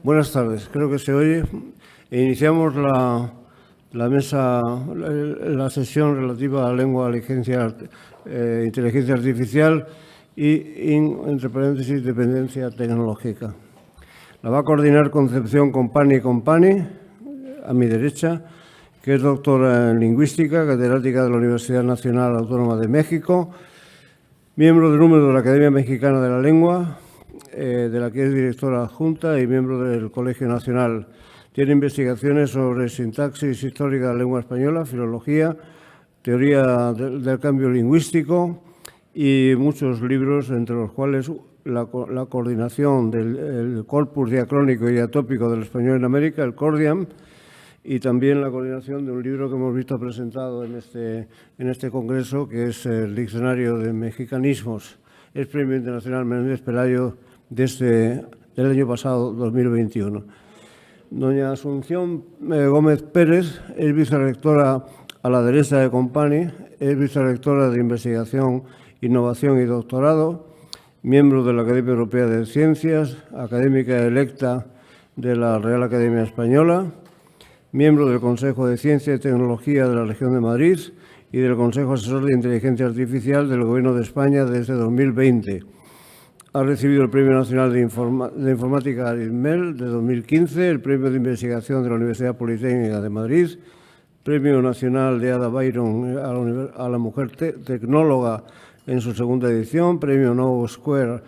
Buenas tardes, creo que se oye. Iniciamos la sesión relativa a la lengua, inteligencia artificial y, entre paréntesis, dependencia tecnológica. La va a coordinar Concepción Company, a mi derecha, que es doctora en lingüística, catedrática de la Universidad Nacional Autónoma de México, miembro del número de la Academia Mexicana de la Lengua, de la que es directora adjunta y miembro del Colegio Nacional. Tiene investigaciones sobre sintaxis histórica de la lengua española, filología, teoría del cambio lingüístico y muchos libros, entre los cuales la coordinación del corpus diacrónico y diatópico del español en América, el Cordiam, y también la coordinación de un libro que hemos visto presentado en este congreso, que es el Diccionario de Mexicanismos. Es Premio Internacional Menéndez Pelayo del año pasado, 2021. Doña Asunción Gómez Pérez es vicerrectora a la derecha de Company, es vicerrectora de Investigación, Innovación y Doctorado, miembro de la Academia Europea de Ciencias, académica electa de la Real Academia Española, miembro del Consejo de Ciencia y Tecnología de la Región de Madrid y del Consejo Asesor de Inteligencia Artificial del Gobierno de España desde 2020. Ha recibido el Premio Nacional de Informática Aritmel de 2015, el Premio de Investigación de la Universidad Politécnica de Madrid, Premio Nacional de Ada Byron a la Mujer Tecnóloga en su segunda edición, Premio Now Square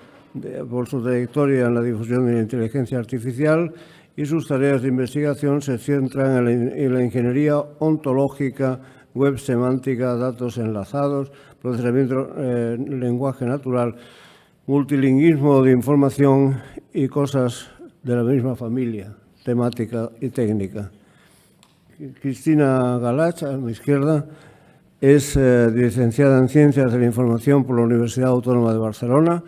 por su trayectoria en la difusión de la inteligencia artificial, y sus tareas de investigación se centran en la ingeniería ontológica, web semántica, datos enlazados, procesamiento lenguaje natural, multilingüismo de información y cosas de la misma familia, temática y técnica. Cristina Galach, a mi izquierda, es licenciada en Ciencias de la Información por la Universidad Autónoma de Barcelona,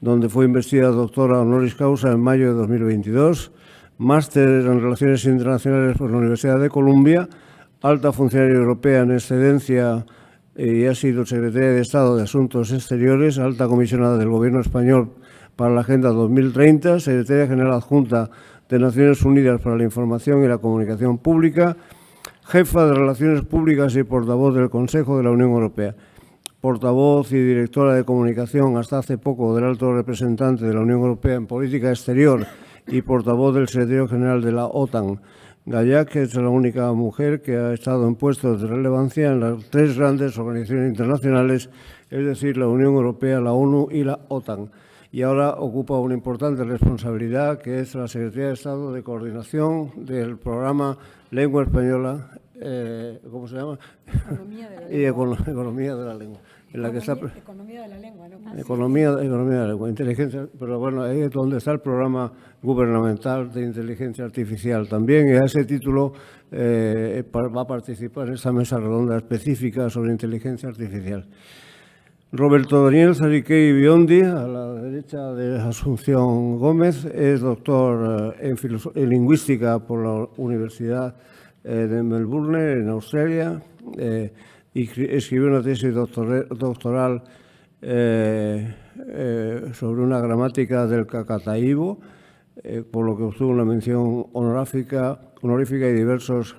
donde fue investida doctora honoris causa en mayo de 2022, máster en Relaciones Internacionales por la Universidad de Columbia, alta funcionaria europea en excedencia y ha sido secretaria de Estado de Asuntos Exteriores, alta comisionada del Gobierno español para la Agenda 2030, secretaria general adjunta de Naciones Unidas para la Información y la Comunicación Pública, jefa de Relaciones Públicas y portavoz del Consejo de la Unión Europea, portavoz y directora de comunicación hasta hace poco del alto representante de la Unión Europea en política exterior y portavoz del secretario general de la OTAN. Galach es la única mujer que ha estado en puestos de relevancia en las tres grandes organizaciones internacionales, es decir, la Unión Europea, la ONU y la OTAN. Y ahora ocupa una importante responsabilidad, que es la Secretaría de Estado de Coordinación del programa Lengua Española, ¿cómo se llama? Economía de la lengua. Y Economía de la Lengua. En la que está, economía de la lengua, ¿no? Economía de la lengua, inteligencia, pero bueno, ahí es donde está el programa gubernamental de inteligencia artificial también, y a ese título va a participar en esta mesa redonda específica sobre inteligencia artificial. Roberto Daniel Zariquey Biondi, a la derecha de Asunción Gómez, es doctor en lingüística por la Universidad de Melbourne, en Australia, y escribió una tesis doctoral sobre una gramática del cacataíbo, por lo que obtuvo una mención honorífica y diversos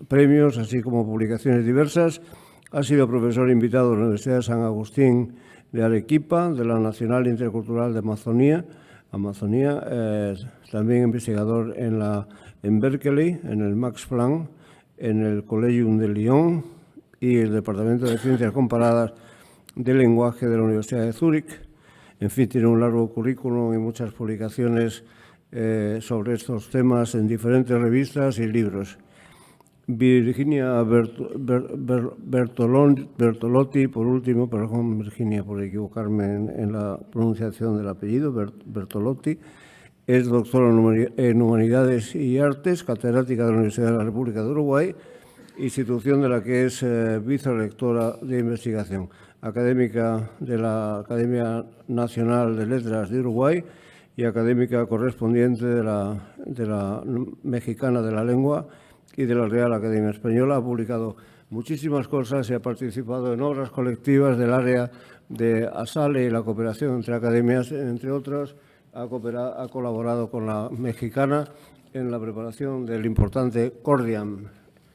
premios, así como publicaciones diversas. Ha sido profesor invitado de la Universidad de San Agustín de Arequipa, de la Nacional Intercultural de Amazonía, también investigador en Berkeley, en el Max Planck, en el Collegium de Lyon y el Departamento de Ciencias Comparadas del Lenguaje de la Universidad de Zúrich. En fin, tiene un largo currículum y muchas publicaciones sobre estos temas en diferentes revistas y libros. Virginia Bertolotti, por último, perdón Virginia por equivocarme en la pronunciación del apellido, Bertolotti, es doctora en Humanidades y Artes, catedrática de la Universidad de la República de Uruguay, institución de la que es vicerrectora de investigación, académica de la Academia Nacional de Letras de Uruguay y académica correspondiente de la Mexicana de la Lengua y de la Real Academia Española. Ha publicado muchísimas cosas y ha participado en obras colectivas del área de ASALE y la cooperación entre academias, entre otras, ha colaborado con la mexicana en la preparación del importante Cordiam,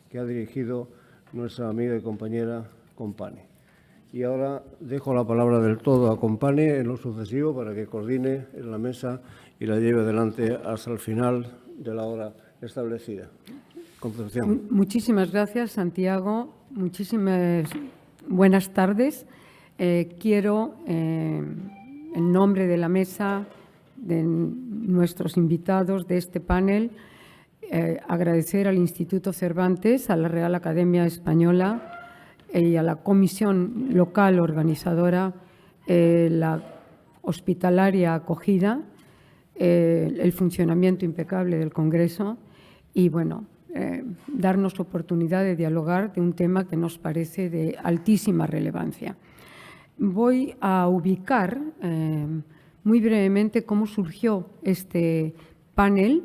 que ha dirigido nuestra amiga y compañera Company. Y ahora dejo la palabra del todo a Company en lo sucesivo para que coordine en la mesa y la lleve adelante hasta el final de la hora establecida. Concepción. Muchísimas gracias, Santiago. Muchísimas buenas tardes. Quiero, en nombre de la mesa, de nuestros invitados de este panel, agradecer al Instituto Cervantes, a la Real Academia Española y a la comisión local organizadora, la hospitalaria acogida, el funcionamiento impecable del Congreso y, bueno, darnos oportunidad de dialogar de un tema que nos parece de altísima relevancia. Voy a ubicar muy brevemente cómo surgió este panel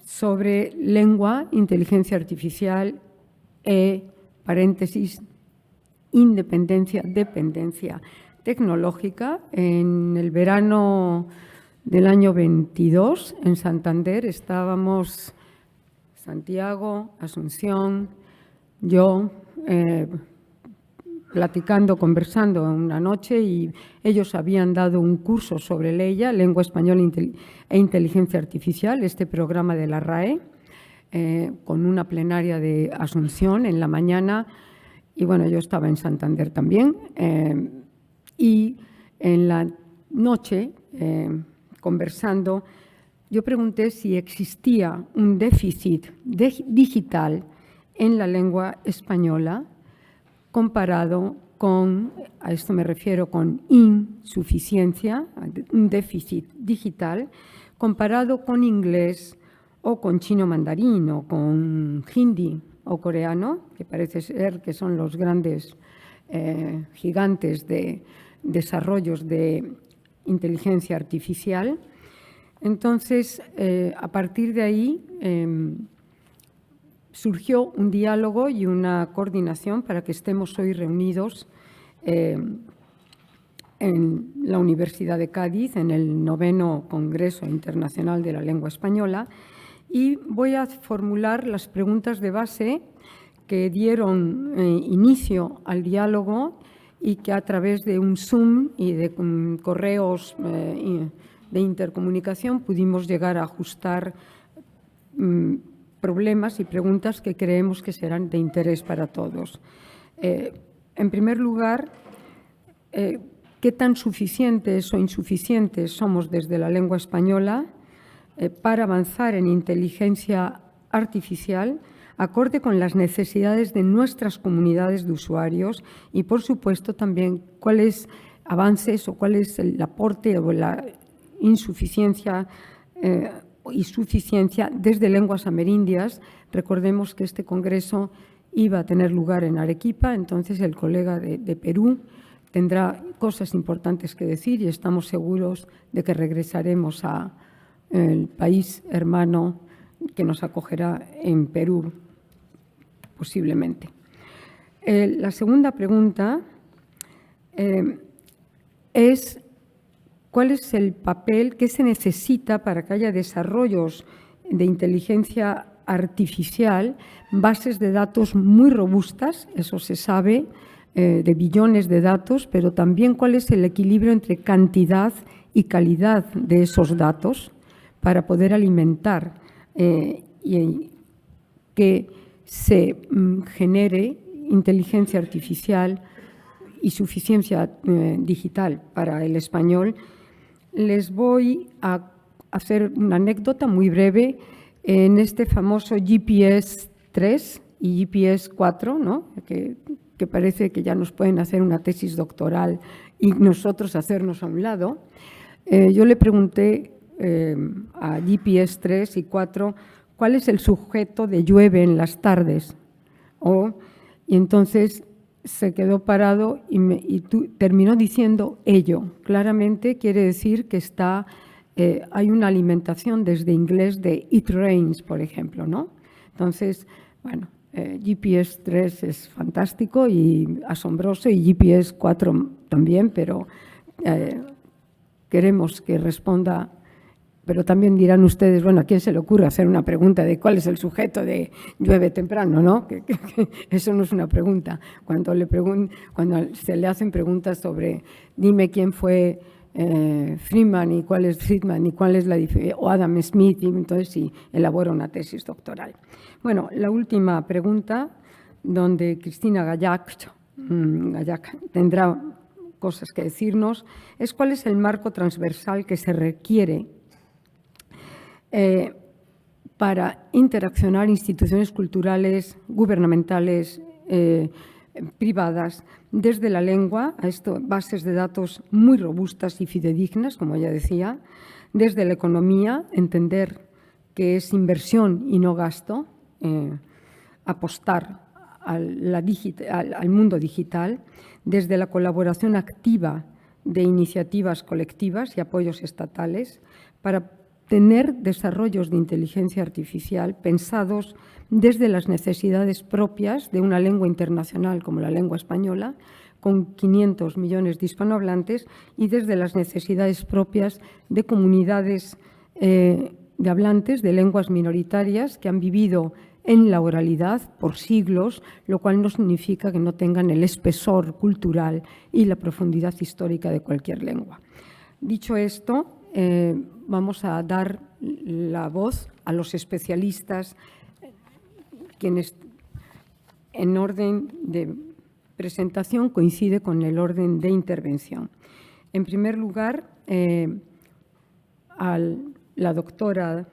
sobre lengua, inteligencia artificial paréntesis, independencia, dependencia tecnológica. En el verano del año 22, en Santander, estábamos Santiago, Asunción, yo, platicando, conversando una noche, y ellos habían dado un curso sobre LEIA, Lengua Española e Inteligencia Artificial, este programa de la RAE, con una plenaria de Asunción en la mañana, y bueno, yo estaba en Santander también, y en la noche, conversando, yo pregunté si existía un déficit digital en la lengua española comparado con, a esto me refiero, con insuficiencia, un déficit digital, comparado con inglés o con chino mandarín o con hindi o coreano, que parece ser que son los grandes gigantes de desarrollos de inteligencia artificial. Entonces, a partir de ahí surgió un diálogo y una coordinación para que estemos hoy reunidos en la Universidad de Cádiz, en el 9º Congreso Internacional de la Lengua Española, y voy a formular las preguntas de base que dieron inicio al diálogo y que a través de un Zoom y de correos de intercomunicación pudimos llegar a ajustar problemas y preguntas que creemos que serán de interés para todos. En primer lugar, ¿qué tan suficientes o insuficientes somos desde la lengua española para avanzar en inteligencia artificial acorde con las necesidades de nuestras comunidades de usuarios y, por supuesto, también cuáles avances o cuál es el aporte o la insuficiencia y suficiencia desde lenguas amerindias? Recordemos que este congreso iba a tener lugar en Arequipa, entonces el colega de Perú tendrá cosas importantes que decir y estamos seguros de que regresaremos al país hermano que nos acogerá en Perú, posiblemente. La segunda pregunta es ¿cuál es el papel que se necesita para que haya desarrollos de inteligencia artificial, bases de datos muy robustas, eso se sabe, de billones de datos, pero también cuál es el equilibrio entre cantidad y calidad de esos datos para poder alimentar y que se genere inteligencia artificial y suficiencia digital para el español? Les voy a hacer una anécdota muy breve. En este famoso GPS 3 y GPS 4, ¿no? que parece que ya nos pueden hacer una tesis doctoral y nosotros hacernos a un lado, yo le pregunté a GPS 3 y 4 cuál es el sujeto de llueve en las tardes. Y entonces se quedó parado y terminó diciendo ello. Claramente quiere decir que hay una alimentación desde inglés de It Rains, por ejemplo, ¿no? Entonces, bueno, GPS 3 es fantástico y asombroso y GPS 4 también, pero queremos que responda, pero también dirán ustedes, bueno, ¿a quién se le ocurre hacer una pregunta de cuál es el sujeto de Llueve temprano, ¿no? Que eso no es una pregunta. Cuando se le hacen preguntas sobre dime quién fue Friedman y cuál es la diferencia, o Adam Smith, y entonces sí elabora una tesis doctoral. Bueno, la última pregunta, donde Cristina Gallac tendrá cosas que decirnos, es cuál es el marco transversal que se requiere para interaccionar instituciones culturales, gubernamentales, privadas, desde la lengua, a esto, bases de datos muy robustas y fidedignas, como ya decía, desde la economía, entender que es inversión y no gasto, apostar al mundo digital, desde la colaboración activa de iniciativas colectivas y apoyos estatales, para tener desarrollos de inteligencia artificial pensados desde las necesidades propias de una lengua internacional como la lengua española, con 500 millones de hispanohablantes, y desde las necesidades propias de comunidades de hablantes de lenguas minoritarias que han vivido en la oralidad por siglos, lo cual no significa que no tengan el espesor cultural y la profundidad histórica de cualquier lengua. Dicho esto, vamos a dar la voz a los especialistas, quienes en orden de presentación coincide con el orden de intervención. En primer lugar, a la doctora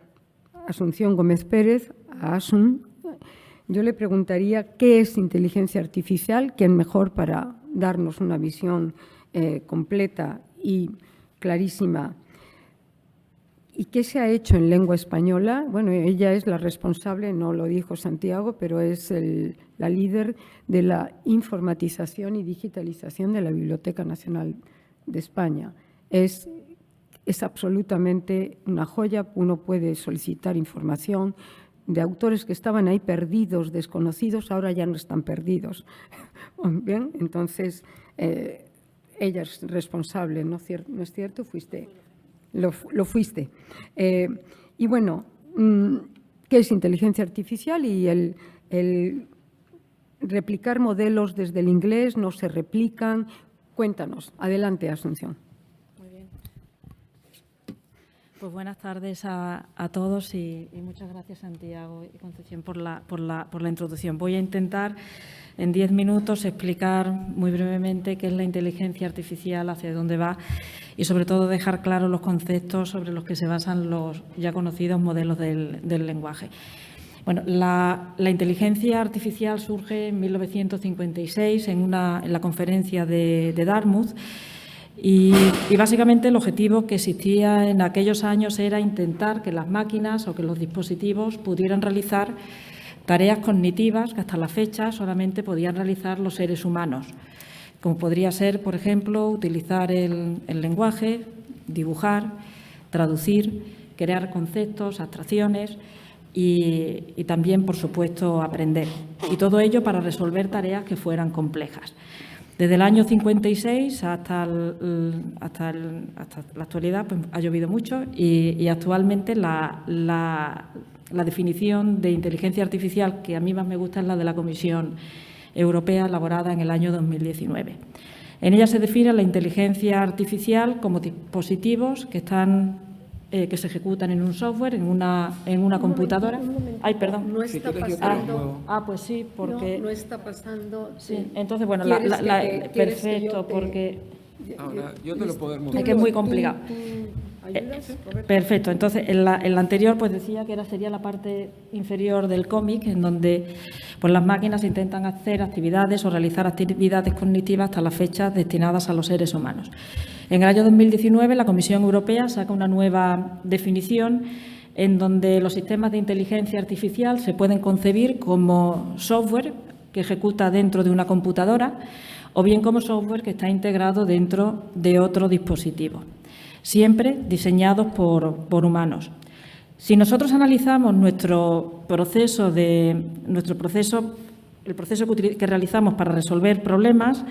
Asunción Gómez Pérez, a Asun, yo le preguntaría qué es inteligencia artificial, quién mejor para darnos una visión completa y clarísima. ¿Y qué se ha hecho en lengua española? Bueno, ella es la responsable, no lo dijo Santiago, pero es la líder de la informatización y digitalización de la Biblioteca Nacional de España. Es absolutamente una joya. Uno puede solicitar información de autores que estaban ahí perdidos, desconocidos, ahora ya no están perdidos. Bien, entonces, ella es responsable, ¿no es cierto? Lo fuiste. Y bueno, ¿qué es inteligencia artificial? Y el replicar modelos desde el inglés, no se replican. Cuéntanos. Adelante, Asunción. Muy bien. Pues buenas tardes a todos y muchas gracias, Santiago y Concepción, por la introducción. Voy a intentar en 10 minutos explicar muy brevemente qué es la inteligencia artificial, hacia dónde va y, sobre todo, dejar claros los conceptos sobre los que se basan los ya conocidos modelos del lenguaje. Bueno, la inteligencia artificial surge en 1956 en la conferencia de Dartmouth y básicamente el objetivo que existía en aquellos años era intentar que las máquinas o que los dispositivos pudieran realizar tareas cognitivas que hasta la fecha solamente podían realizar los seres humanos, como podría ser, por ejemplo, utilizar el lenguaje, dibujar, traducir, crear conceptos, abstracciones y también, por supuesto, aprender. Y todo ello para resolver tareas que fueran complejas. Desde el año 56 hasta la actualidad pues, ha llovido mucho y actualmente la definición de inteligencia artificial que a mí más me gusta es la de la Comisión Europea, elaborada en el año 2019. En ella se define la inteligencia artificial como dispositivos que se ejecutan en un software, en una computadora. Ay, perdón. No está pasando. Pues sí, porque no está pasando. Sí, entonces, bueno, perfecto, porque ahora yo te lo puedo mostrar. es que es muy complicado. Perfecto. Entonces, en la anterior pues decía que sería la parte inferior del cómic, en donde pues las máquinas intentan hacer actividades o realizar actividades cognitivas hasta las fechas destinadas a los seres humanos. En el año 2019 la Comisión Europea saca una nueva definición en donde los sistemas de inteligencia artificial se pueden concebir como software que ejecuta dentro de una computadora o bien como software que está integrado dentro de otro dispositivo, siempre diseñados por humanos. Si nosotros analizamos el proceso que realizamos para resolver problemas,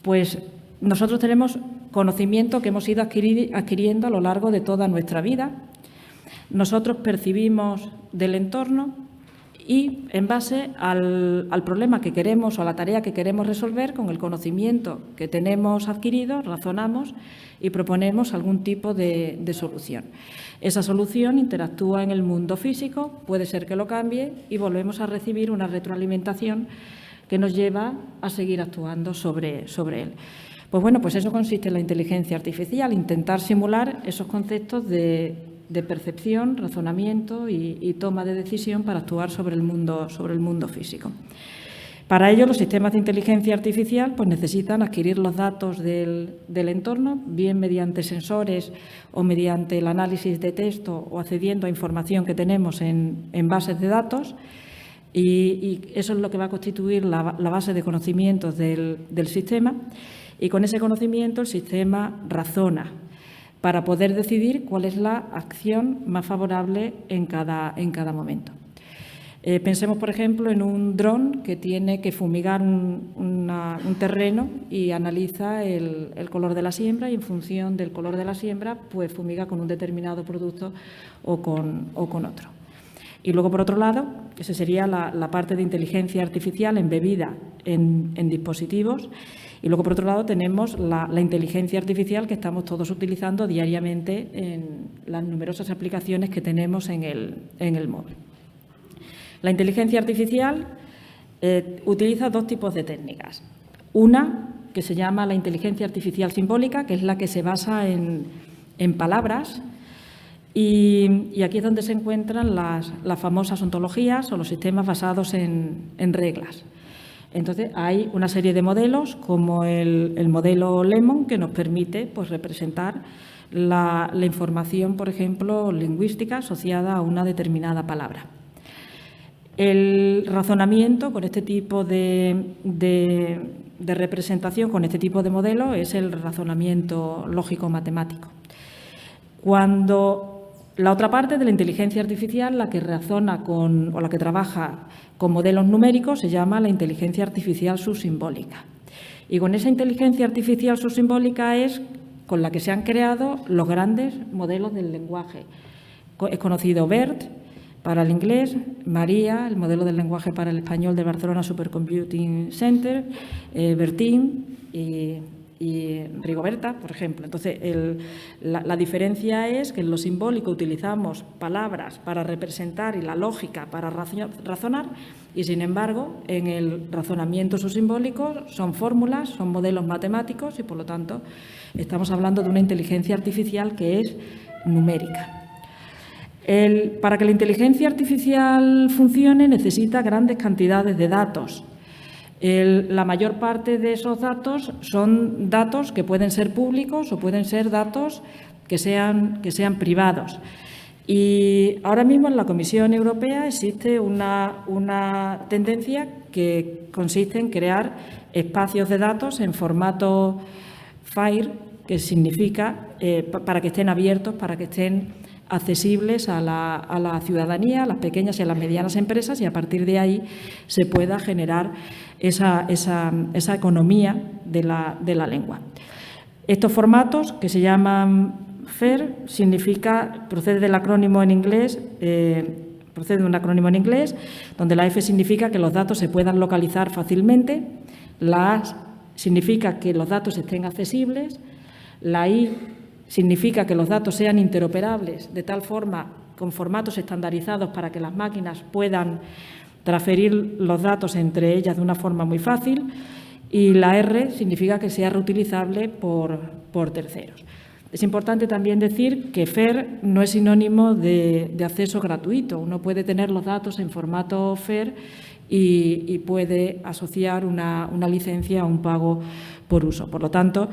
pues nosotros tenemos conocimiento que hemos ido adquiriendo a lo largo de toda nuestra vida. Nosotros percibimos del entorno y, en base al problema que queremos o a la tarea que queremos resolver, con el conocimiento que tenemos adquirido, razonamos y proponemos algún tipo de solución. Esa solución interactúa en el mundo físico, puede ser que lo cambie y volvemos a recibir una retroalimentación que nos lleva a seguir actuando sobre él. Pues bueno, pues eso consiste en la inteligencia artificial, intentar simular esos conceptos de percepción, razonamiento y toma de decisión para actuar sobre el mundo físico. Para ello, los sistemas de inteligencia artificial pues necesitan adquirir los datos del entorno, bien mediante sensores o mediante el análisis de texto o accediendo a información que tenemos en bases de datos, y eso es lo que va a constituir la base de conocimientos del sistema, y con ese conocimiento el sistema razona para poder decidir cuál es la acción más favorable en cada momento. Pensemos, por ejemplo, en un dron que tiene que fumigar un terreno y analiza el color de la siembra, y en función del color de la siembra pues fumiga con un determinado producto o con otro. Y luego, por otro lado, esa sería la parte de inteligencia artificial embebida en dispositivos. Y luego, por otro lado, tenemos la inteligencia artificial que estamos todos utilizando diariamente en las numerosas aplicaciones que tenemos en el móvil. La inteligencia artificial utiliza dos tipos de técnicas. Una, que se llama la inteligencia artificial simbólica, que es la que se basa en palabras, y aquí es donde se encuentran las famosas ontologías o los sistemas basados en reglas. Entonces, hay una serie de modelos, como el modelo Lemon, que nos permite pues, representar la información, por ejemplo, lingüística asociada a una determinada palabra. El razonamiento con este tipo de representación, con este tipo de modelo, es el razonamiento lógico-matemático. Cuando la otra parte de la inteligencia artificial, la que razona o la que trabaja con modelos numéricos, se llama la inteligencia artificial subsimbólica. Y con esa inteligencia artificial subsimbólica es con la que se han creado los grandes modelos del lenguaje. Es conocido BERT para el inglés, Maria, el modelo del lenguaje para el español del Barcelona Supercomputing Center, BERTIN y Rigoberta, por ejemplo. Entonces, la diferencia es que en lo simbólico utilizamos palabras para representar y la lógica para razonar, y, sin embargo, en el razonamiento subsimbólico son fórmulas, son modelos matemáticos y, por lo tanto, estamos hablando de una inteligencia artificial que es numérica. Para que la inteligencia artificial funcione necesita grandes cantidades de datos. La mayor parte de esos datos son datos que pueden ser públicos o pueden ser datos que sean privados. Y ahora mismo en la Comisión Europea existe una tendencia que consiste en crear espacios de datos en formato FAIR, que significa para que estén abiertos, para que estén accesibles a la ciudadanía, a las pequeñas y a las medianas empresas, y a partir de ahí se pueda generar esa economía de la lengua. Estos formatos, que se llaman FAIR, procede de un acrónimo en inglés, donde la F significa que los datos se puedan localizar fácilmente, la A significa que los datos estén accesibles, la I significa que los datos sean interoperables, de tal forma, con formatos estandarizados para que las máquinas puedan transferir los datos entre ellas de una forma muy fácil, y la R significa que sea reutilizable por terceros. Es importante también decir que FAIR no es sinónimo de acceso gratuito. Uno puede tener los datos en formato FAIR y puede asociar una licencia a un pago por uso. Por lo tanto,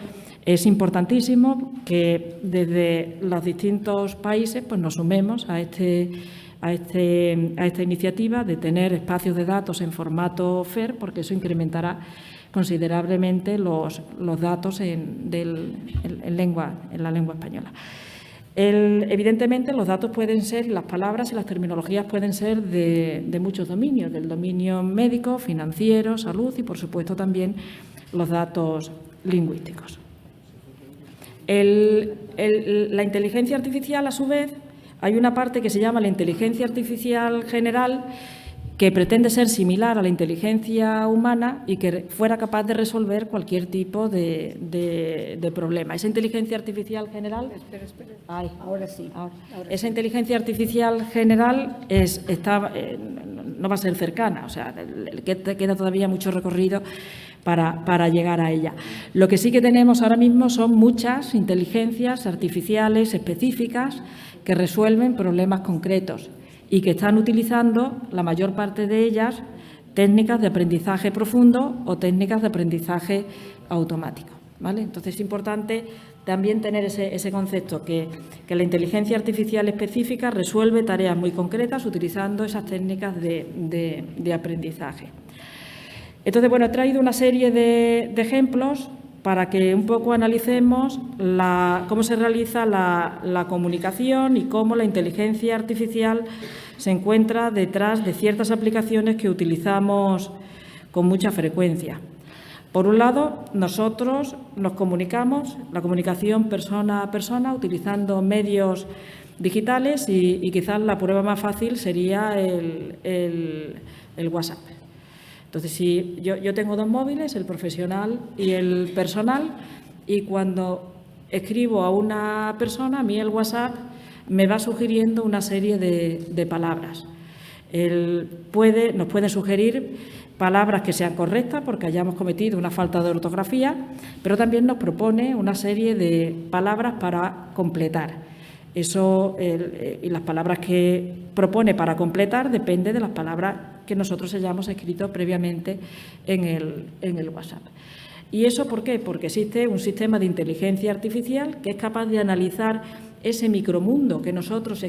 es importantísimo que desde los distintos países pues, nos sumemos a esta iniciativa de tener espacios de datos en formato FAIR, porque eso incrementará considerablemente los datos en la lengua española. Evidentemente, los datos pueden ser, las palabras y las terminologías pueden ser de muchos dominios, del dominio médico, financiero, salud y, por supuesto, también los datos lingüísticos. La inteligencia artificial, a su vez, hay una parte que se llama la inteligencia artificial general, que pretende ser similar a la inteligencia humana y que fuera capaz de resolver cualquier tipo de problema. Esa inteligencia artificial general… Espera. Ay, Ahora sí. ahora. Esa inteligencia artificial general no va a ser cercana, o sea, queda todavía mucho recorrido para llegar a ella. Lo que sí que tenemos ahora mismo son muchas inteligencias artificiales específicas que resuelven problemas concretos y que están utilizando, la mayor parte de ellas, técnicas de aprendizaje profundo o técnicas de aprendizaje automático, ¿vale? Entonces, es importante también tener ese concepto, que la inteligencia artificial específica resuelve tareas muy concretas utilizando esas técnicas de aprendizaje. Entonces, bueno, he traído una serie de ejemplos para que un poco analicemos cómo se realiza la comunicación y cómo la inteligencia artificial se encuentra detrás de ciertas aplicaciones que utilizamos con mucha frecuencia. Por un lado, nosotros nos comunicamos, la comunicación persona a persona, utilizando medios digitales y quizás la prueba más fácil sería el WhatsApp. Entonces, si yo tengo dos móviles, el profesional y el personal, y cuando escribo a una persona, a mí el WhatsApp me va sugiriendo una serie de palabras. Nos puede sugerir palabras que sean correctas porque hayamos cometido una falta de ortografía, pero también nos propone una serie de palabras para completar. Y las palabras que propone para completar depende de las palabras que nosotros hayamos escrito previamente en el WhatsApp. ¿Y eso por qué? Porque existe un sistema de inteligencia artificial que es capaz de analizar ese micromundo que nosotros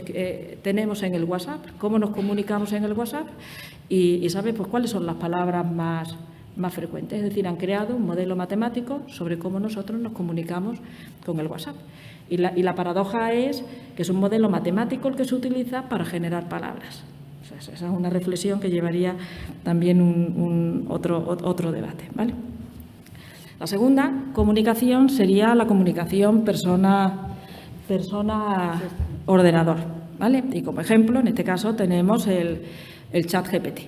tenemos en el WhatsApp, cómo nos comunicamos en el WhatsApp y sabe pues, cuáles son las palabras más frecuentes. Es decir, han creado un modelo matemático sobre cómo nosotros nos comunicamos con el WhatsApp. Y la paradoja es que es un modelo matemático el que se utiliza para generar palabras. O sea, esa es una reflexión que llevaría también otro debate, ¿vale? La segunda comunicación sería la comunicación persona-ordenador, ¿vale? Y como ejemplo, en este caso, tenemos el ChatGPT,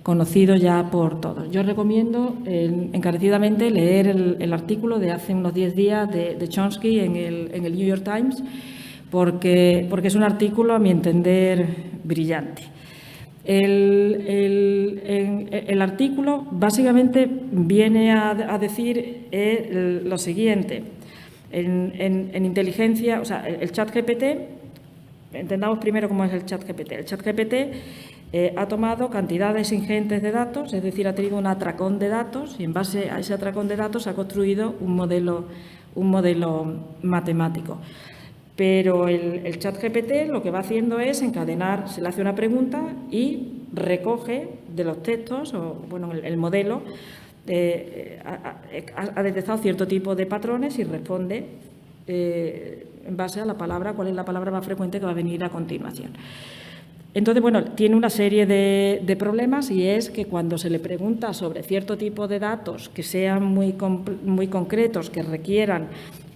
conocido ya por todos. Yo recomiendo encarecidamente leer el artículo de hace unos 10 días de Chomsky en el New York Times, porque es un artículo, a mi entender, brillante. El artículo básicamente viene a decir lo siguiente. En inteligencia, o sea, el ChatGPT, entendamos primero cómo es el ChatGPT. El ChatGPT ha tomado cantidades ingentes de datos, es decir, ha tenido un atracón de datos y en base a ese atracón de datos ha construido un modelo matemático. Pero el ChatGPT lo que va haciendo es encadenar, se le hace una pregunta y recoge de los textos, o bueno, el modelo ha detectado cierto tipo de patrones y responde en base a la palabra, cuál es la palabra más frecuente que va a venir a continuación. Entonces, bueno, tiene una serie de problemas y es que cuando se le pregunta sobre cierto tipo de datos que sean muy concretos, que requieran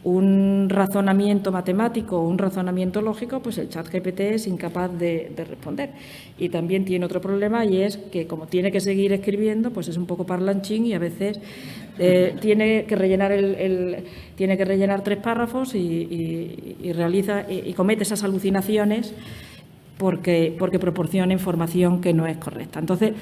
un razonamiento matemático o un razonamiento lógico, pues el ChatGPT es incapaz de responder. Y también tiene otro problema y es que como tiene que seguir escribiendo, pues es un poco parlanchín y a veces tiene que rellenar 3 párrafos y realiza y comete esas alucinaciones porque proporciona información que no es correcta. Entonces,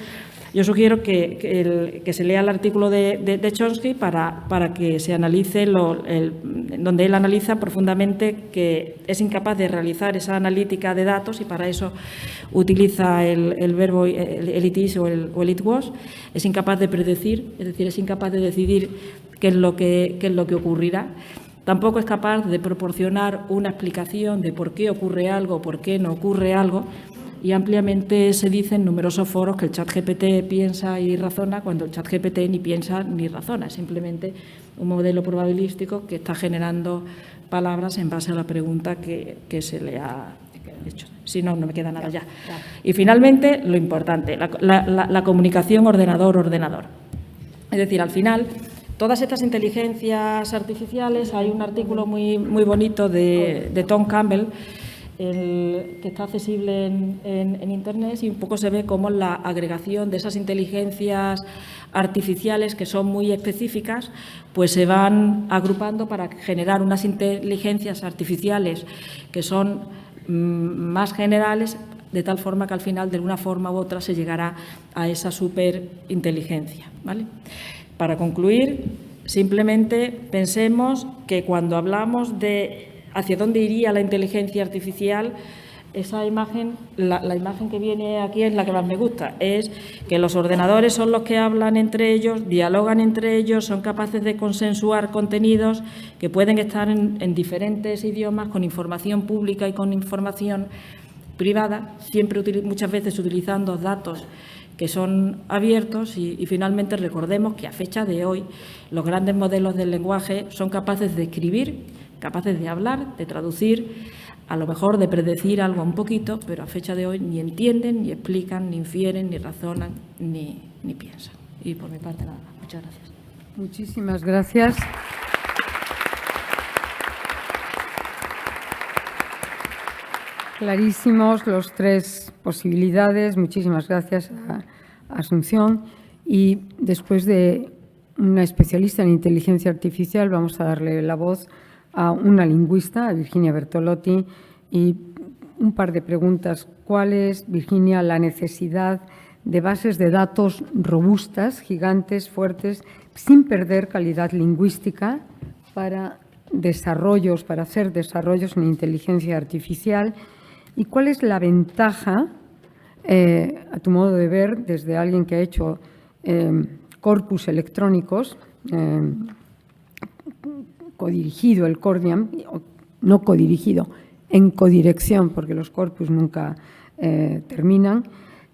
yo sugiero que se lea el artículo de Chomsky para que se analice donde él analiza profundamente que es incapaz de realizar esa analítica de datos y para eso utiliza el verbo el it is o el it was. Es incapaz de predecir, es decir, es incapaz de decidir qué es lo que ocurrirá. Tampoco es capaz de proporcionar una explicación de por qué ocurre algo, por qué no ocurre algo. Y ampliamente se dice en numerosos foros que el ChatGPT piensa y razona cuando el ChatGPT ni piensa ni razona. Es simplemente un modelo probabilístico que está generando palabras en base a la pregunta que se le ha hecho. Si no, no me queda nada ya. Y finalmente, lo importante, la comunicación ordenador-ordenador. Es decir, al final, todas estas inteligencias artificiales, hay un artículo muy bonito de Tom Campbell, que está accesible en Internet, y un poco se ve cómo la agregación de esas inteligencias artificiales, que son muy específicas, pues se van agrupando para generar unas inteligencias artificiales que son más generales, de tal forma que al final, de una forma u otra, se llegará a esa superinteligencia, ¿vale? Para concluir, simplemente pensemos que cuando hablamos de hacia dónde iría la inteligencia artificial, esa imagen, la imagen que viene aquí es la que más me gusta, es que los ordenadores son los que hablan entre ellos, dialogan entre ellos, son capaces de consensuar contenidos que pueden estar en diferentes idiomas, con información pública y con información privada, siempre muchas veces utilizando datos que son abiertos y finalmente recordemos que a fecha de hoy los grandes modelos del lenguaje son capaces de escribir, capaces de hablar, de traducir, a lo mejor de predecir algo un poquito, pero a fecha de hoy ni entienden, ni explican, ni infieren, ni razonan, ni piensan. Y por mi parte nada más. Muchas gracias. Muchísimas gracias. Clarísimos los tres posibilidades. Muchísimas gracias a Asunción. Y después de una especialista en inteligencia artificial, vamos a darle la voz a una lingüista, a Virginia Bertolotti, y un par de preguntas. ¿Cuál es, Virginia, la necesidad de bases de datos robustas, gigantes, fuertes, sin perder calidad lingüística para hacer desarrollos en inteligencia artificial? ¿Y cuál es la ventaja, a tu modo de ver, desde alguien que ha hecho corpus electrónicos, codirigido el Cordiam, no codirigido, en codirección, porque los corpus nunca terminan,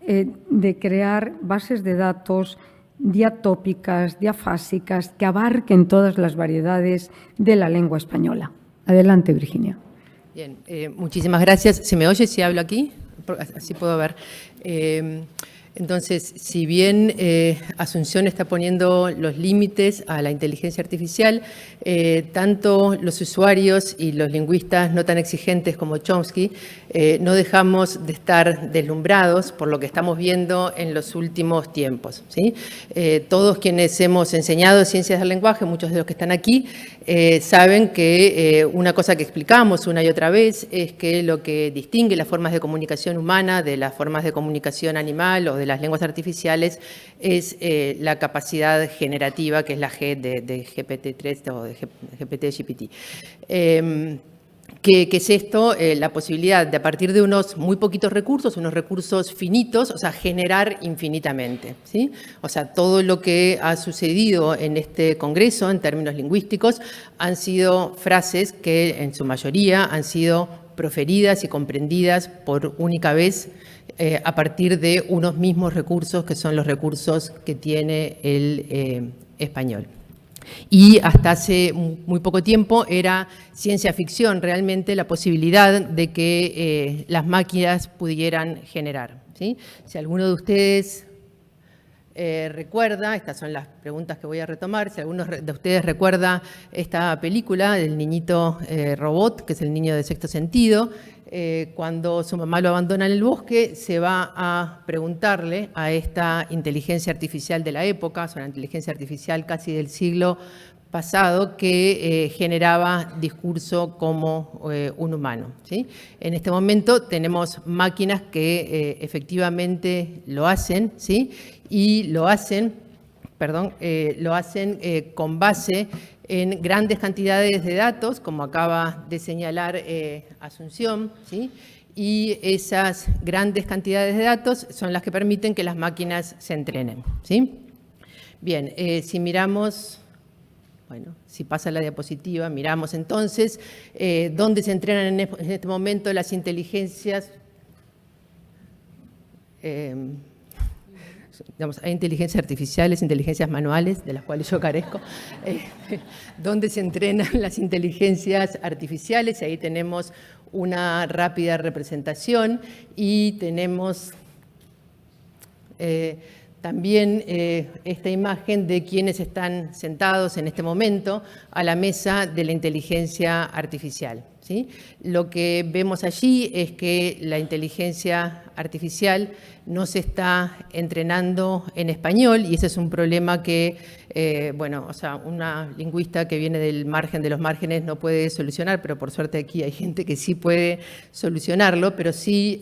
de crear bases de datos diatópicas, diafásicas, que abarquen todas las variedades de la lengua española? Adelante, Virginia. Bien, muchísimas gracias. ¿Se me oye si hablo aquí? Así puedo ver. Entonces, si bien Asunción está poniendo los límites a la inteligencia artificial, tanto los usuarios y los lingüistas no tan exigentes como Chomsky no dejamos de estar deslumbrados por lo que estamos viendo en los últimos tiempos, ¿sí? Todos quienes hemos enseñado ciencias del lenguaje, muchos de los que están aquí, saben que una cosa que explicamos una y otra vez es que lo que distingue las formas de comunicación humana de las formas de comunicación animal o de las lenguas artificiales es la capacidad generativa, que es la G de GPT-3 o de GPT-GPT. ¿Qué es esto? La posibilidad de, a partir de unos muy poquitos recursos, unos recursos finitos, o sea, generar infinitamente, ¿sí? O sea, todo lo que ha sucedido en este congreso, en términos lingüísticos, han sido frases que, en su mayoría, han sido proferidas y comprendidas por única vez a partir de unos mismos recursos, que son los recursos que tiene el español. Y hasta hace muy poco tiempo era ciencia ficción realmente la posibilidad de que las máquinas pudieran generar, ¿sí? Si alguno de ustedes recuerda, estas son las preguntas que voy a retomar, si alguno de ustedes recuerda esta película del niñito robot, que es el niño de Sexto Sentido, cuando su mamá lo abandona en el bosque, se va a preguntarle a esta inteligencia artificial de la época, es una inteligencia artificial casi del siglo pasado, que generaba discurso como un humano, ¿sí? En este momento tenemos máquinas que efectivamente lo hacen, ¿sí? Y lo hacen con base en grandes cantidades de datos, como acaba de señalar Asunción, ¿sí? Y esas grandes cantidades de datos son las que permiten que las máquinas se entrenen, ¿sí? Bien, si miramos, bueno, si pasa la diapositiva, miramos entonces dónde se entrenan en este momento las inteligencias. Digamos, hay inteligencias artificiales, inteligencias manuales, de las cuales yo carezco, donde se entrenan las inteligencias artificiales, y ahí tenemos una rápida representación y tenemos también esta imagen de quienes están sentados en este momento a la mesa de la inteligencia artificial, ¿sí? Lo que vemos allí es que la inteligencia artificial no se está entrenando en español y ese es un problema que, bueno, o sea, una lingüista que viene del margen de los márgenes no puede solucionar, pero por suerte aquí hay gente que sí puede solucionarlo, pero sí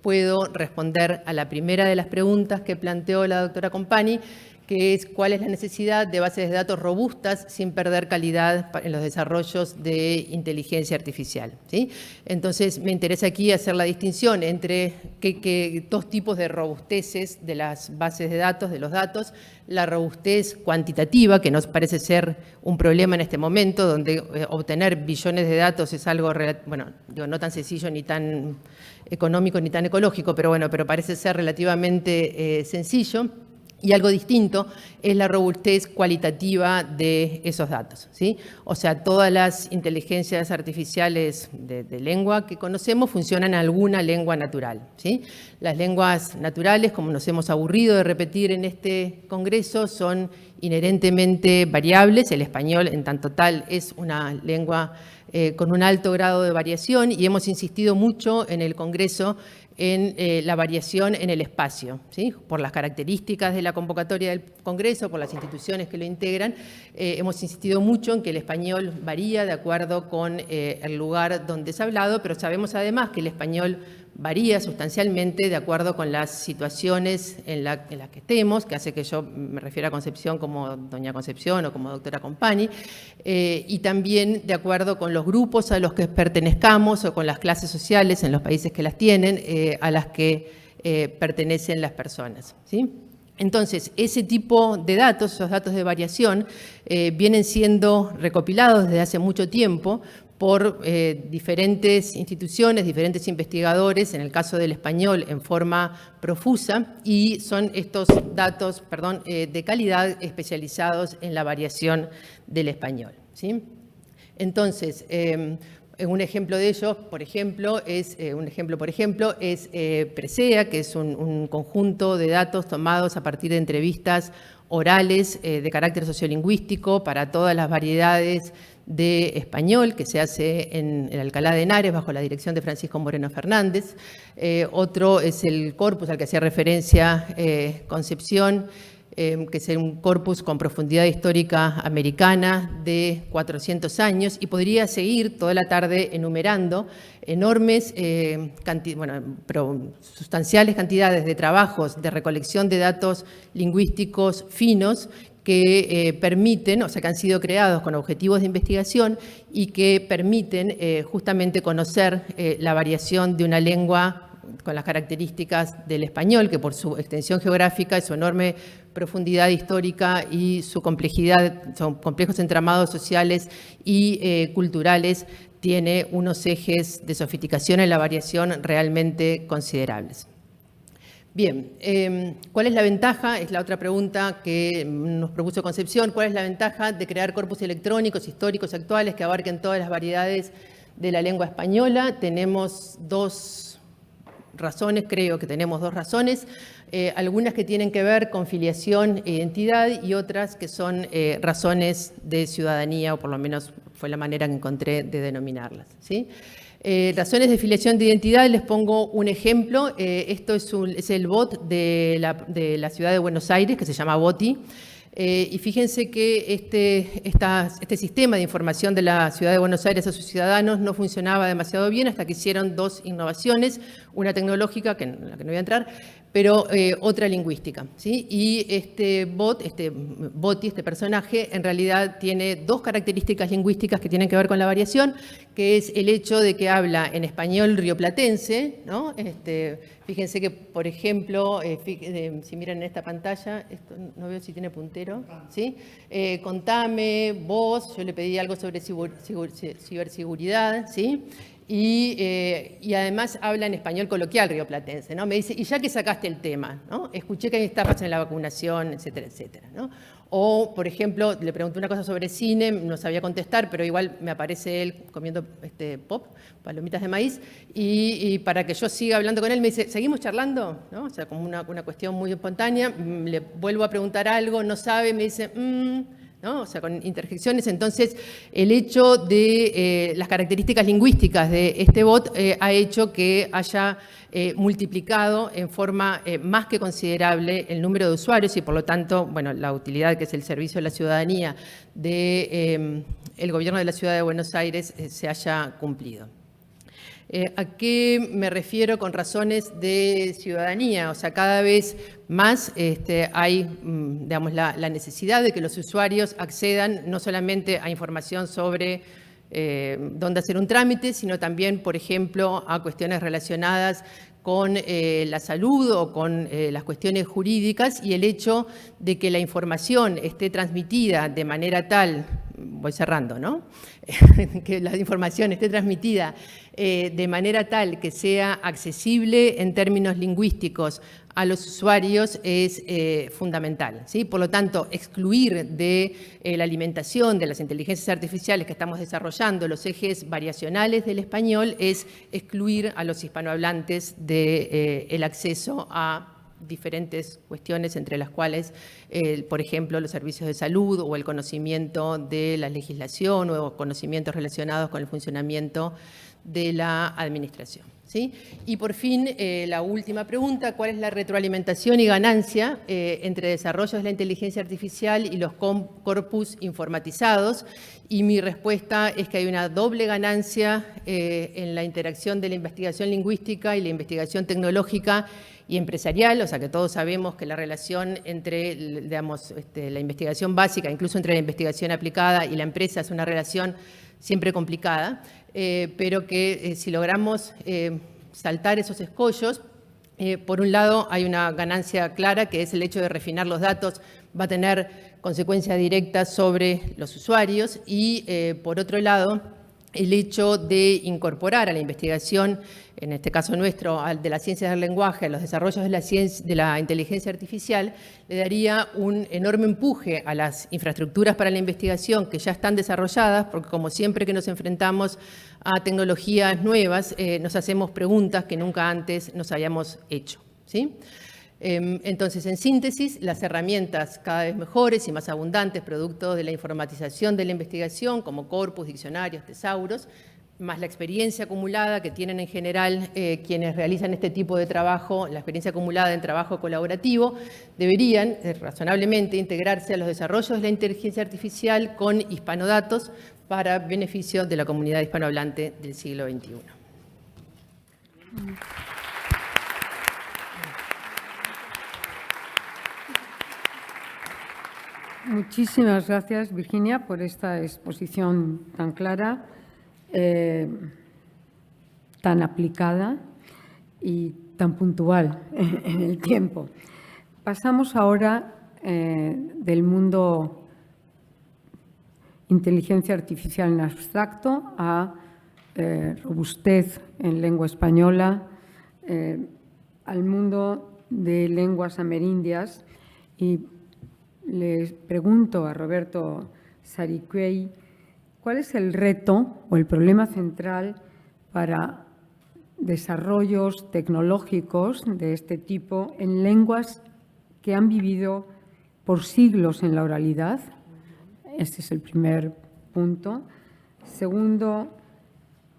puedo responder a la primera de las preguntas que planteó la doctora Compani, que es cuál es la necesidad de bases de datos robustas sin perder calidad en los desarrollos de inteligencia artificial, ¿sí? Entonces, me interesa aquí hacer la distinción entre dos tipos de robusteces de las bases de datos, de los datos. La robustez cuantitativa, que nos parece ser un problema en este momento, donde obtener billones de datos es algo, bueno, digo, no tan sencillo ni tan económico ni tan ecológico, pero bueno, pero parece ser relativamente sencillo. Y algo distinto es la robustez cualitativa de esos datos, ¿sí? O sea, todas las inteligencias artificiales de lengua que conocemos funcionan en alguna lengua natural, ¿sí? Las lenguas naturales, como nos hemos aburrido de repetir en este congreso, son inherentemente variables. El español, en tanto tal, es una lengua con un alto grado de variación y hemos insistido mucho en el Congreso en la variación en el espacio, ¿sí? Por las características de la convocatoria del Congreso, por las instituciones que lo integran, hemos insistido mucho en que el español varía de acuerdo con el lugar donde es hablado, pero sabemos además que el español varía sustancialmente de acuerdo con las situaciones en las que estemos, que hace que yo me refiera a Concepción como doña Concepción o como doctora Compani, y también de acuerdo con los grupos a los que pertenezcamos o con las clases sociales en los países que las tienen, a las que pertenecen las personas, ¿sí? Entonces, ese tipo de datos, esos datos de variación, vienen siendo recopilados desde hace mucho tiempo por diferentes instituciones, diferentes investigadores, en el caso del español en forma profusa, y son estos datos, de calidad especializados en la variación del español, ¿sí? Entonces, un ejemplo de ellos, por ejemplo, es Presea, que es un conjunto de datos tomados a partir de entrevistas orales de carácter sociolingüístico para todas las variedades de español que se hace en el Alcalá de Henares bajo la dirección de Francisco Moreno Fernández. Otro es el corpus al que hacía referencia Concepción, que es un corpus con profundidad histórica americana de 400 años, y seguir toda la tarde enumerando enormes, pero sustanciales cantidades de trabajos de recolección de datos lingüísticos finos que permiten, o sea, que han sido creados con objetivos de investigación y que permiten justamente conocer la variación de una lengua con las características del español, que por su extensión geográfica y su enorme profundidad histórica y su complejidad, son complejos entramados sociales y culturales, tiene unos ejes de sofisticación en la variación realmente considerables. Bien, ¿cuál es la ventaja? Es la otra pregunta que nos propuso Concepción. ¿Cuál es la ventaja de crear corpus electrónicos, históricos, actuales, que abarquen todas las variedades de la lengua española? Tenemos dos razones, creo que tenemos dos razones, algunas que tienen que ver con filiación e identidad y otras que son razones de ciudadanía, o por lo menos fue la manera que encontré de denominarlas, ¿sí? Razones de filiación de identidad, les pongo un ejemplo. Esto es el bot de la ciudad de Buenos Aires, que se llama Boti. Y fíjense que este sistema de información de la ciudad de Buenos Aires a sus ciudadanos no funcionaba demasiado bien hasta que hicieron dos innovaciones, una tecnológica, en la que no voy a entrar, pero otra lingüística, ¿sí? Y este Boti, este personaje, en realidad tiene dos características lingüísticas que tienen que ver con la variación, que es el hecho de que habla en español rioplatense, ¿no? Fíjense que, por ejemplo, si miran en esta pantalla, esto no veo si tiene puntero, ¿sí? Contame, vos, yo le pedí algo sobre ciberseguridad, ¿sí? y además habla en español coloquial rioplatense, ¿no? Me dice, y ya que sacaste el tema, ¿no? Escuché que hay estafas en la vacunación, etcétera, etcétera, ¿no? O, por ejemplo, le pregunté una cosa sobre cine, no sabía contestar, pero igual me aparece él comiendo pop, palomitas de maíz, y para que yo siga hablando con él, me dice, ¿seguimos charlando? ¿No? O sea, como una cuestión muy espontánea. Le vuelvo a preguntar algo, no sabe, me dice, ¿no? O sea, con interjecciones. Entonces, el hecho de las características lingüísticas de este bot ha hecho que haya multiplicado en forma más que considerable el número de usuarios y, por lo tanto, bueno, la utilidad que es el servicio a la ciudadanía del Gobierno de la Ciudad de Buenos Aires se haya cumplido. ¿A qué me refiero con razones de ciudadanía? O sea, cada vez más hay, digamos, la necesidad de que los usuarios accedan no solamente a información sobre dónde hacer un trámite, sino también, por ejemplo, a cuestiones relacionadas con la salud o con las cuestiones jurídicas, y el hecho de que la información esté transmitida de manera tal, voy cerrando, ¿no? Que la información esté transmitida de manera tal que sea accesible en términos lingüísticos a los usuarios es fundamental, ¿sí? Por lo tanto, excluir de la alimentación de las inteligencias artificiales que estamos desarrollando los ejes variacionales del español es excluir a los hispanohablantes del acceso a diferentes cuestiones, entre las cuales, por ejemplo, los servicios de salud o el conocimiento de la legislación o conocimientos relacionados con el funcionamiento de la administración, ¿sí? Y por fin, la última pregunta, ¿cuál es la retroalimentación y ganancia entre desarrollos de la inteligencia artificial y los corpus informatizados? Y mi respuesta es que hay una doble ganancia en la interacción de la investigación lingüística y la investigación tecnológica y empresarial, o sea que todos sabemos que la relación entre, digamos, la investigación básica, incluso entre la investigación aplicada y la empresa, es una relación siempre complicada, pero que si logramos saltar esos escollos, por un lado hay una ganancia clara, que es el hecho de refinar los datos, va a tener consecuencias directas sobre los usuarios, y por otro lado, el hecho de incorporar a la investigación, en este caso nuestro, de las ciencias del lenguaje, a los desarrollos de la inteligencia artificial, le daría un enorme empuje a las infraestructuras para la investigación que ya están desarrolladas, porque como siempre que nos enfrentamos a tecnologías nuevas, nos hacemos preguntas que nunca antes nos habíamos hecho, ¿sí? Entonces, en síntesis, las herramientas cada vez mejores y más abundantes, producto de la informatización de la investigación, como corpus, diccionarios, tesauros, más la experiencia acumulada que tienen en general quienes realizan este tipo de trabajo, la experiencia acumulada en trabajo colaborativo, deberían razonablemente integrarse a los desarrollos de la inteligencia artificial con hispanodatos para beneficio de la comunidad hispanohablante del siglo XXI. Muchísimas gracias, Virginia, por esta exposición tan clara, tan aplicada y tan puntual en el tiempo. Pasamos ahora del mundo inteligencia artificial en abstracto a robustez en lengua española, al mundo de lenguas amerindias, y les pregunto a Roberto Saricuey, ¿cuál es el reto o el problema central para desarrollos tecnológicos de este tipo en lenguas que han vivido por siglos en la oralidad? Este es el primer punto. Segundo,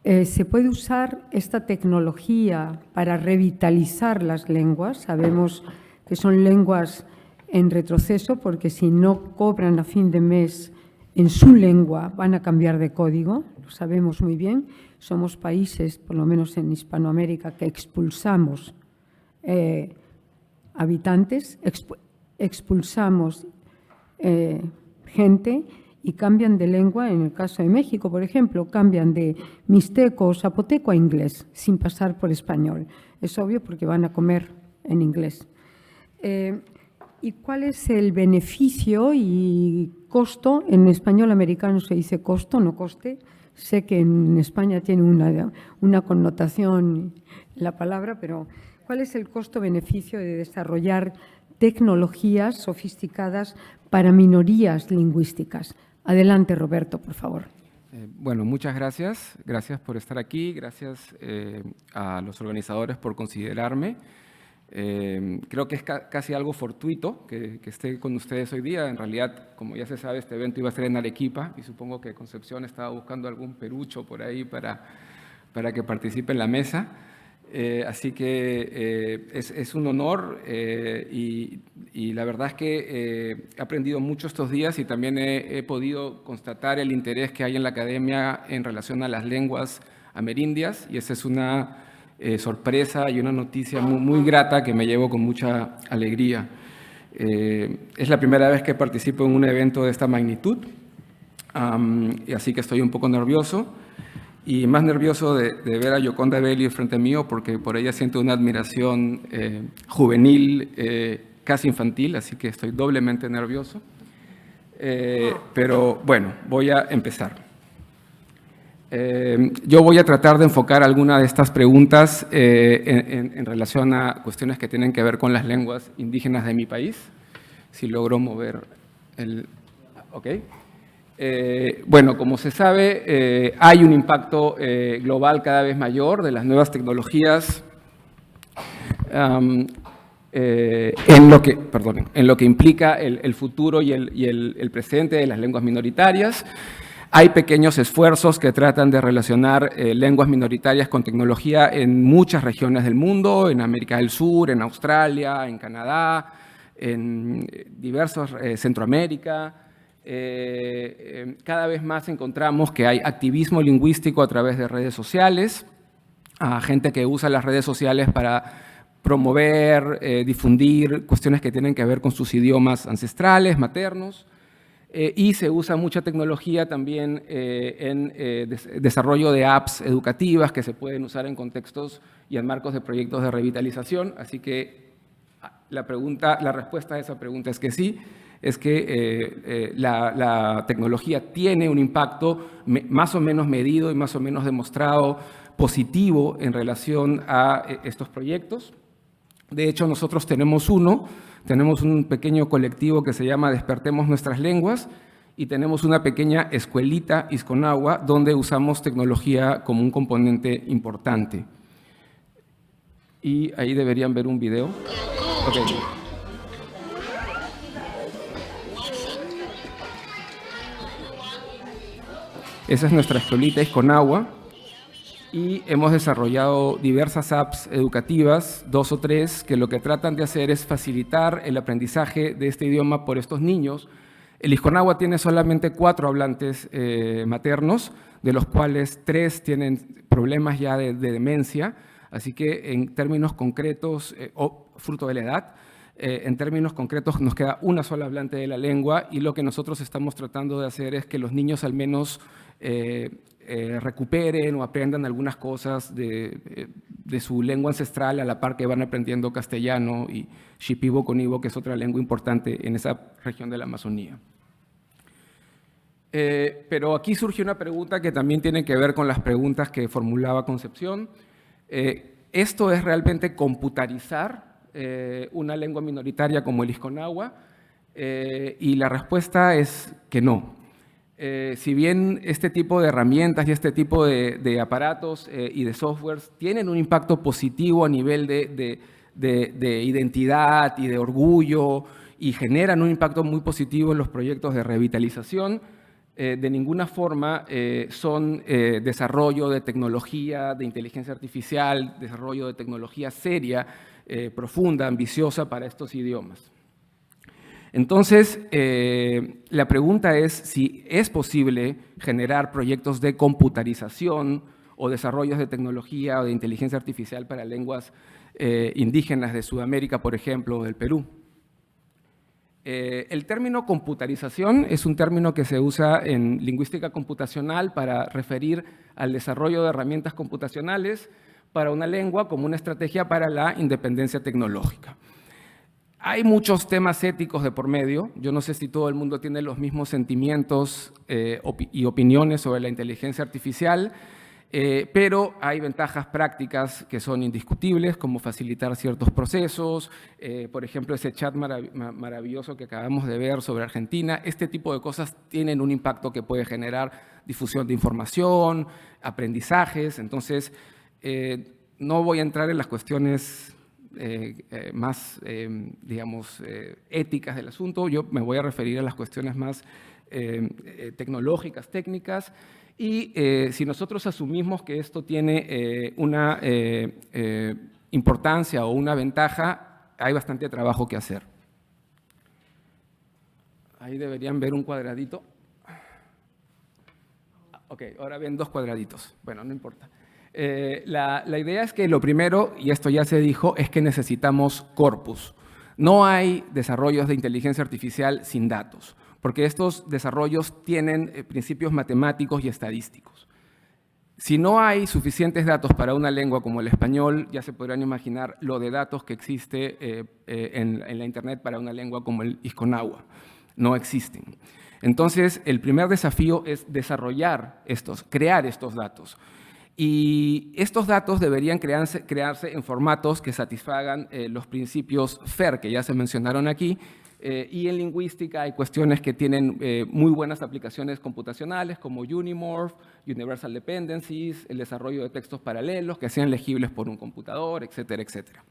¿se puede usar esta tecnología para revitalizar las lenguas? Sabemos que son lenguas en retroceso, porque si no cobran a fin de mes en su lengua van a cambiar de código, lo sabemos muy bien. Somos países, por lo menos en Hispanoamérica, que expulsamos habitantes, expulsamos gente y cambian de lengua. En el caso de México, por ejemplo, cambian de mixteco o zapoteco a inglés sin pasar por español. Es obvio porque van a comer en inglés. ¿Y cuál es el beneficio y costo, en español americano se dice costo, no coste. Sé que en España tiene una connotación la palabra, pero ¿cuál es el costo-beneficio de desarrollar tecnologías sofisticadas para minorías lingüísticas? Adelante, Roberto, por favor. Bueno, muchas gracias. Gracias por estar aquí. Gracias a los organizadores por considerarme. Creo que es casi algo fortuito que esté con ustedes hoy día. En realidad, como ya se sabe, este evento iba a ser en Arequipa y supongo que Concepción estaba buscando algún perucho por ahí para que participe en la mesa. Así que es un honor y la verdad es que he aprendido mucho estos días y también he podido constatar el interés que hay en la academia en relación a las lenguas amerindias, y esa es una sorpresa y una noticia muy grata que me llevo con mucha alegría. Es la primera vez que participo en un evento de esta magnitud, y así que estoy un poco nervioso. Y más nervioso de ver a Yoconda Belli frente mío, porque por ella siento una admiración juvenil, casi infantil, así que estoy doblemente nervioso. Pero bueno, voy a empezar. Yo voy a tratar de enfocar alguna de estas preguntas en relación a cuestiones que tienen que ver con las lenguas indígenas de mi país. Si logro mover el... ¿Ok? Bueno, como se sabe, hay un impacto global cada vez mayor de las nuevas tecnologías en lo que implica el futuro y el presente de las lenguas minoritarias. Hay pequeños esfuerzos que tratan de relacionar lenguas minoritarias con tecnología en muchas regiones del mundo, en América del Sur, en Australia, en Canadá, en diversos Centroamérica. Cada vez más encontramos que hay activismo lingüístico a través de redes sociales, a gente que usa las redes sociales para promover, difundir cuestiones que tienen que ver con sus idiomas ancestrales, maternos, y se usa mucha tecnología también en desarrollo de apps educativas que se pueden usar en contextos y en marcos de proyectos de revitalización. Así que la respuesta a esa pregunta es que sí. Es que la tecnología tiene un impacto más o menos medido y más o menos demostrado positivo en relación a estos proyectos. De hecho, nosotros tenemos un pequeño colectivo que se llama Despertemos Nuestras Lenguas, y tenemos una pequeña escuelita Isconagua donde usamos tecnología como un componente importante. Y ahí deberían ver un video. Okay. Esa es nuestra escuelita Isconagua y hemos desarrollado diversas apps educativas, 2 o 3, que lo que tratan de hacer es facilitar el aprendizaje de este idioma por estos niños. El Isconagua tiene solamente 4 hablantes maternos, de los cuales 3 tienen problemas ya de demencia, así que en términos concretos, o fruto de la edad, en términos concretos nos queda una sola hablante de la lengua, y lo que nosotros estamos tratando de hacer es que los niños al menos recuperen o aprendan algunas cosas de su lengua ancestral a la par que van aprendiendo castellano y shipibo-conibo, que es otra lengua importante en esa región de la Amazonía. Pero aquí surge una pregunta que también tiene que ver con las preguntas que formulaba Concepción. ¿Esto es realmente computarizar una lengua minoritaria como el Isconagua? Y la respuesta es que no. Si bien este tipo de herramientas y este tipo de aparatos y de softwares tienen un impacto positivo a nivel de identidad y de orgullo y generan un impacto muy positivo en los proyectos de revitalización, de ninguna forma son desarrollo de tecnología, de inteligencia artificial, desarrollo de tecnología seria, profunda, ambiciosa para estos idiomas. Entonces, la pregunta es si es posible generar proyectos de computarización o desarrollos de tecnología o de inteligencia artificial para lenguas indígenas de Sudamérica, por ejemplo, o del Perú. El término computarización es un término que se usa en lingüística computacional para referir al desarrollo de herramientas computacionales para una lengua como una estrategia para la independencia tecnológica. Hay muchos temas éticos de por medio. Yo no sé si todo el mundo tiene los mismos sentimientos y opiniones sobre la inteligencia artificial, pero hay ventajas prácticas que son indiscutibles, como facilitar ciertos procesos. Por ejemplo, ese chat maravilloso que acabamos de ver sobre Argentina. Este tipo de cosas tienen un impacto que puede generar difusión de información, aprendizajes. Entonces, no voy a entrar en las cuestiones más, digamos, éticas del asunto. Yo me voy a referir a las cuestiones más tecnológicas, técnicas. Y si nosotros asumimos que esto tiene una importancia o una ventaja, hay bastante trabajo que hacer. Ahí deberían ver un cuadradito. Ok, ahora ven 2 cuadraditos. Bueno, no importa. La idea es que lo primero, y esto ya se dijo, es que necesitamos corpus. No hay desarrollos de inteligencia artificial sin datos, porque estos desarrollos tienen principios matemáticos y estadísticos. Si no hay suficientes datos para una lengua como el español, ya se podrán imaginar lo de datos que existe en la Internet para una lengua como el Isconagua. No existen. Entonces, el primer desafío es desarrollar crear estos datos. Y estos datos deberían crearse en formatos que satisfagan los principios FAIR, que ya se mencionaron aquí, y en lingüística hay cuestiones que tienen muy buenas aplicaciones computacionales, como Unimorph, Universal Dependencies, el desarrollo de textos paralelos que sean legibles por un computador, etcétera, etcétera.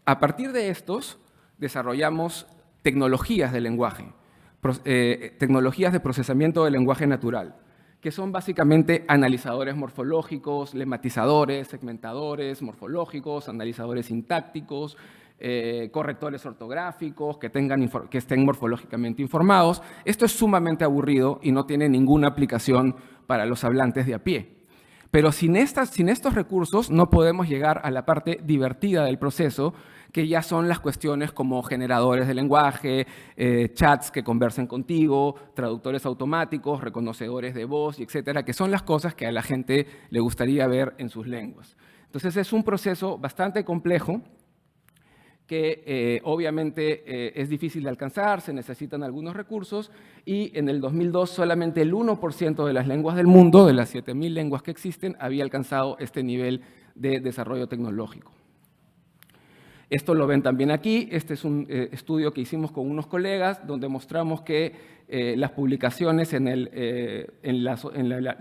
A partir de estos, desarrollamos tecnologías de lenguaje, tecnologías de procesamiento del lenguaje natural, que son básicamente analizadores morfológicos, lematizadores, segmentadores morfológicos, analizadores sintácticos, correctores ortográficos, que estén morfológicamente informados. Esto es sumamente aburrido y no tiene ninguna aplicación para los hablantes de a pie. Pero sin estos recursos no podemos llegar a la parte divertida del proceso, que ya son las cuestiones como generadores de lenguaje, chats que conversen contigo, traductores automáticos, reconocedores de voz, etcétera, que son las cosas que a la gente le gustaría ver en sus lenguas. Entonces, es un proceso bastante complejo que obviamente es difícil de alcanzar, se necesitan algunos recursos, y en el 2002 solamente el 1% de las lenguas del mundo, de las 7.000 lenguas que existen, había alcanzado este nivel de desarrollo tecnológico. Esto lo ven también aquí. Este es un estudio que hicimos con unos colegas donde mostramos que las publicaciones en la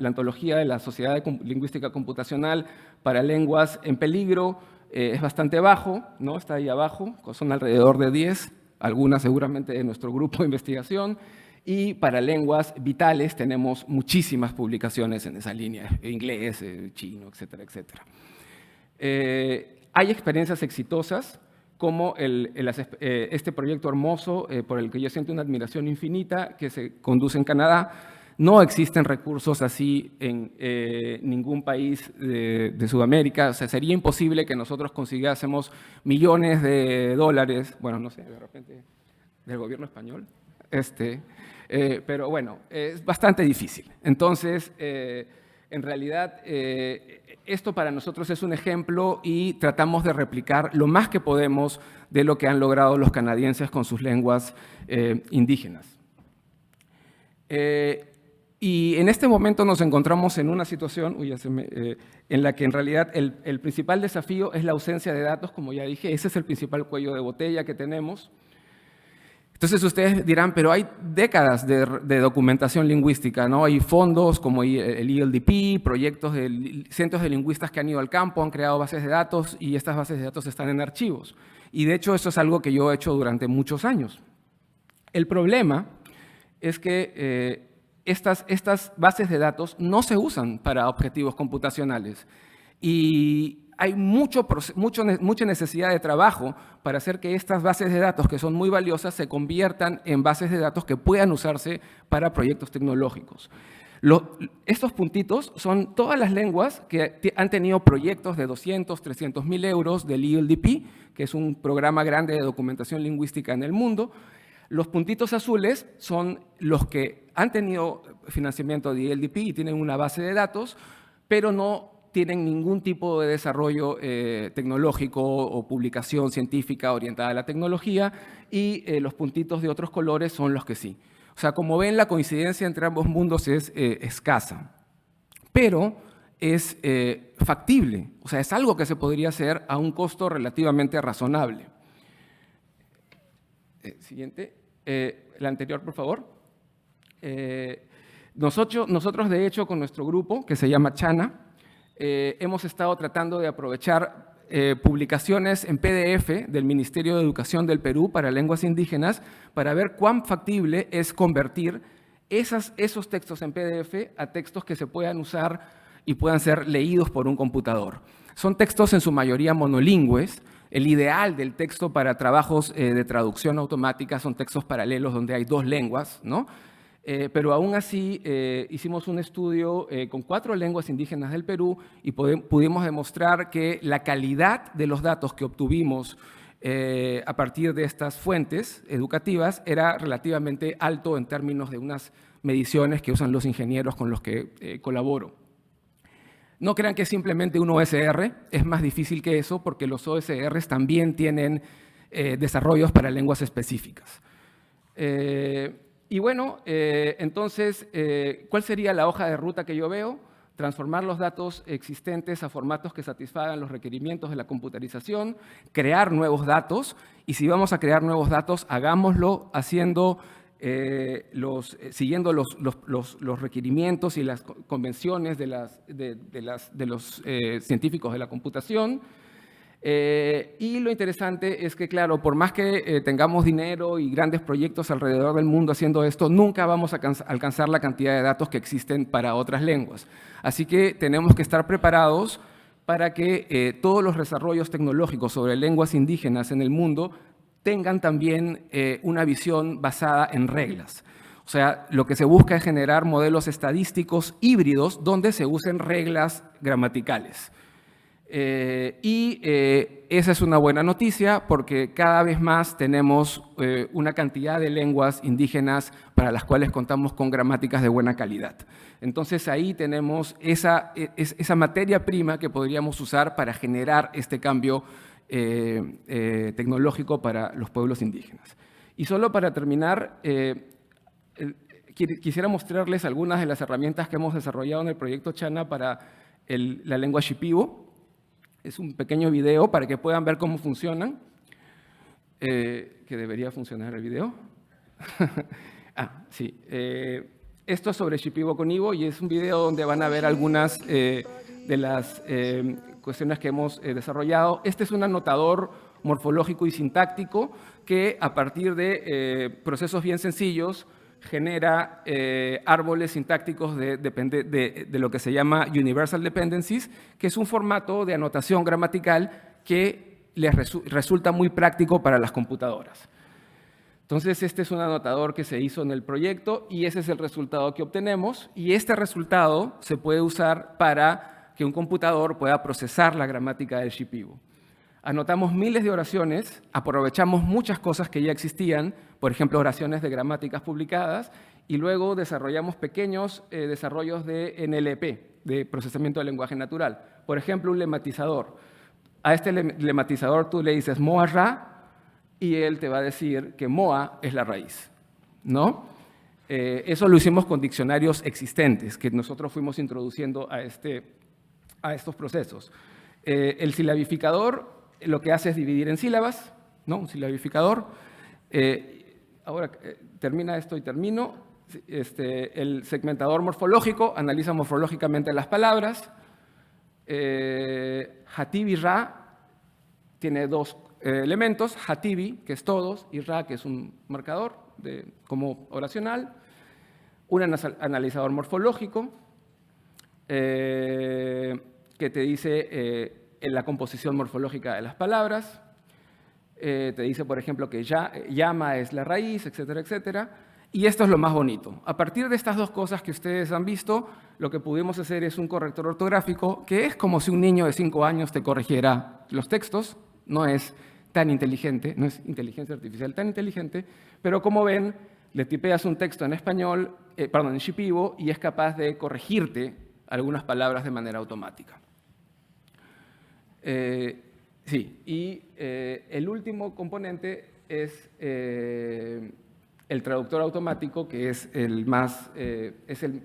antología de la Sociedad de Lingüística Computacional para lenguas en peligro es bastante bajo, ¿no? Está ahí abajo, son alrededor de 10, algunas seguramente de nuestro grupo de investigación. Y para lenguas vitales tenemos muchísimas publicaciones en esa línea, inglés, chino, etcétera, etcétera. Hay experiencias exitosas, como este proyecto hermoso por el que yo siento una admiración infinita, que se conduce en Canadá. No existen recursos así en ningún país de Sudamérica. O sea, sería imposible que nosotros consiguiésemos millones de dólares, bueno, no sé, de repente, del gobierno español. Pero bueno, es bastante difícil. Entonces, en realidad, esto para nosotros es un ejemplo y tratamos de replicar lo más que podemos de lo que han logrado los canadienses con sus lenguas indígenas. Y en este momento nos encontramos en una situación en la que en realidad el principal desafío es la ausencia de datos, como ya dije. Ese es el principal cuello de botella que tenemos. Entonces ustedes dirán, pero hay décadas de documentación lingüística, ¿no? Hay fondos como el ELDP, proyectos de cientos de lingüistas que han ido al campo, han creado bases de datos y estas bases de datos están en archivos. Y de hecho eso es algo que yo he hecho durante muchos años. El problema es que estas bases de datos no se usan para objetivos computacionales y hay mucha necesidad de trabajo para hacer que estas bases de datos, que son muy valiosas, se conviertan en bases de datos que puedan usarse para proyectos tecnológicos. Estos puntitos son todas las lenguas que han tenido proyectos de 200, 300.000 euros del ELDP, que es un programa grande de documentación lingüística en el mundo. Los puntitos azules son los que han tenido financiamiento de ELDP y tienen una base de datos, pero no tienen ningún tipo de desarrollo tecnológico o publicación científica orientada a la tecnología, y los puntitos de otros colores son los que sí. O sea, como ven, la coincidencia entre ambos mundos es escasa, pero es factible, o sea, es algo que se podría hacer a un costo relativamente razonable. Siguiente, la anterior, por favor. Nosotros, de hecho, con nuestro grupo, que se llama Chana, hemos estado tratando de aprovechar publicaciones en PDF del Ministerio de Educación del Perú para lenguas indígenas para ver cuán factible es convertir esos textos en PDF a textos que se puedan usar y puedan ser leídos por un computador. Son textos en su mayoría monolingües. El ideal del texto para trabajos de traducción automática son textos paralelos donde hay dos lenguas, ¿no? Pero aún así hicimos un estudio con 4 lenguas indígenas del Perú y pudimos demostrar que la calidad de los datos que obtuvimos a partir de estas fuentes educativas era relativamente alto en términos de unas mediciones que usan los ingenieros con los que colaboro. No crean que es simplemente un OSR, es más difícil que eso porque los OSRs también tienen desarrollos para lenguas específicas. Y bueno, entonces, ¿cuál sería la hoja de ruta que yo veo? Transformar los datos existentes a formatos que satisfagan los requerimientos de la computarización, crear nuevos datos, y si vamos a crear nuevos datos, hagámoslo haciendo siguiendo los requerimientos y las convenciones de los científicos de la computación. Y lo interesante es que, claro, por más que tengamos dinero y grandes proyectos alrededor del mundo haciendo esto, nunca vamos a alcanzar la cantidad de datos que existen para otras lenguas. Así que tenemos que estar preparados para que todos los desarrollos tecnológicos sobre lenguas indígenas en el mundo tengan también una visión basada en reglas. O sea, lo que se busca es generar modelos estadísticos híbridos donde se usen reglas gramaticales. Esa es una buena noticia porque cada vez más tenemos una cantidad de lenguas indígenas para las cuales contamos con gramáticas de buena calidad. Entonces ahí tenemos esa materia prima que podríamos usar para generar este cambio tecnológico para los pueblos indígenas. Y solo para terminar, quisiera mostrarles algunas de las herramientas que hemos desarrollado en el proyecto Chana para la lengua Shipibo. Es un pequeño video para que puedan ver cómo funcionan, que debería funcionar el video. Sí. Esto es sobre Shipibo con Ivo y es un video donde van a ver algunas de las cuestiones que hemos desarrollado. Este es un anotador morfológico y sintáctico que a partir de procesos bien sencillos genera árboles sintácticos de lo que se llama Universal Dependencies, que es un formato de anotación gramatical que les resulta muy práctico para las computadoras. Entonces, este es un anotador que se hizo en el proyecto y ese es el resultado que obtenemos. Y este resultado se puede usar para que un computador pueda procesar la gramática del Shipibo. Anotamos miles de oraciones, aprovechamos muchas cosas que ya existían, por ejemplo, oraciones de gramáticas publicadas, y luego desarrollamos pequeños desarrollos de NLP, de procesamiento del lenguaje natural. Por ejemplo, un lematizador. A este lematizador tú le dices moa ra, y él te va a decir que moa es la raíz, ¿no? Eso lo hicimos con diccionarios existentes que nosotros fuimos introduciendo a estos procesos. El silabificador lo que hace es dividir en sílabas, ¿no? Un silabificador. Ahora termina esto y termino. El segmentador morfológico analiza morfológicamente las palabras. Hatibi ra tiene dos elementos, Hatibi, que es todos, y ra, que es un marcador como oracional. Un analizador morfológico que te dice la composición morfológica de las palabras, te dice, por ejemplo, que llama es la raíz, etcétera, etcétera. Y esto es lo más bonito. A partir de estas dos cosas que ustedes han visto, lo que pudimos hacer es un corrector ortográfico, que es como si un niño de 5 años te corrigiera los textos. No es tan inteligente, no es inteligencia artificial tan inteligente, pero como ven, le tipeas un texto en en Shipibo, y es capaz de corregirte algunas palabras de manera automática. Sí, y el último componente es el traductor automático, que es el más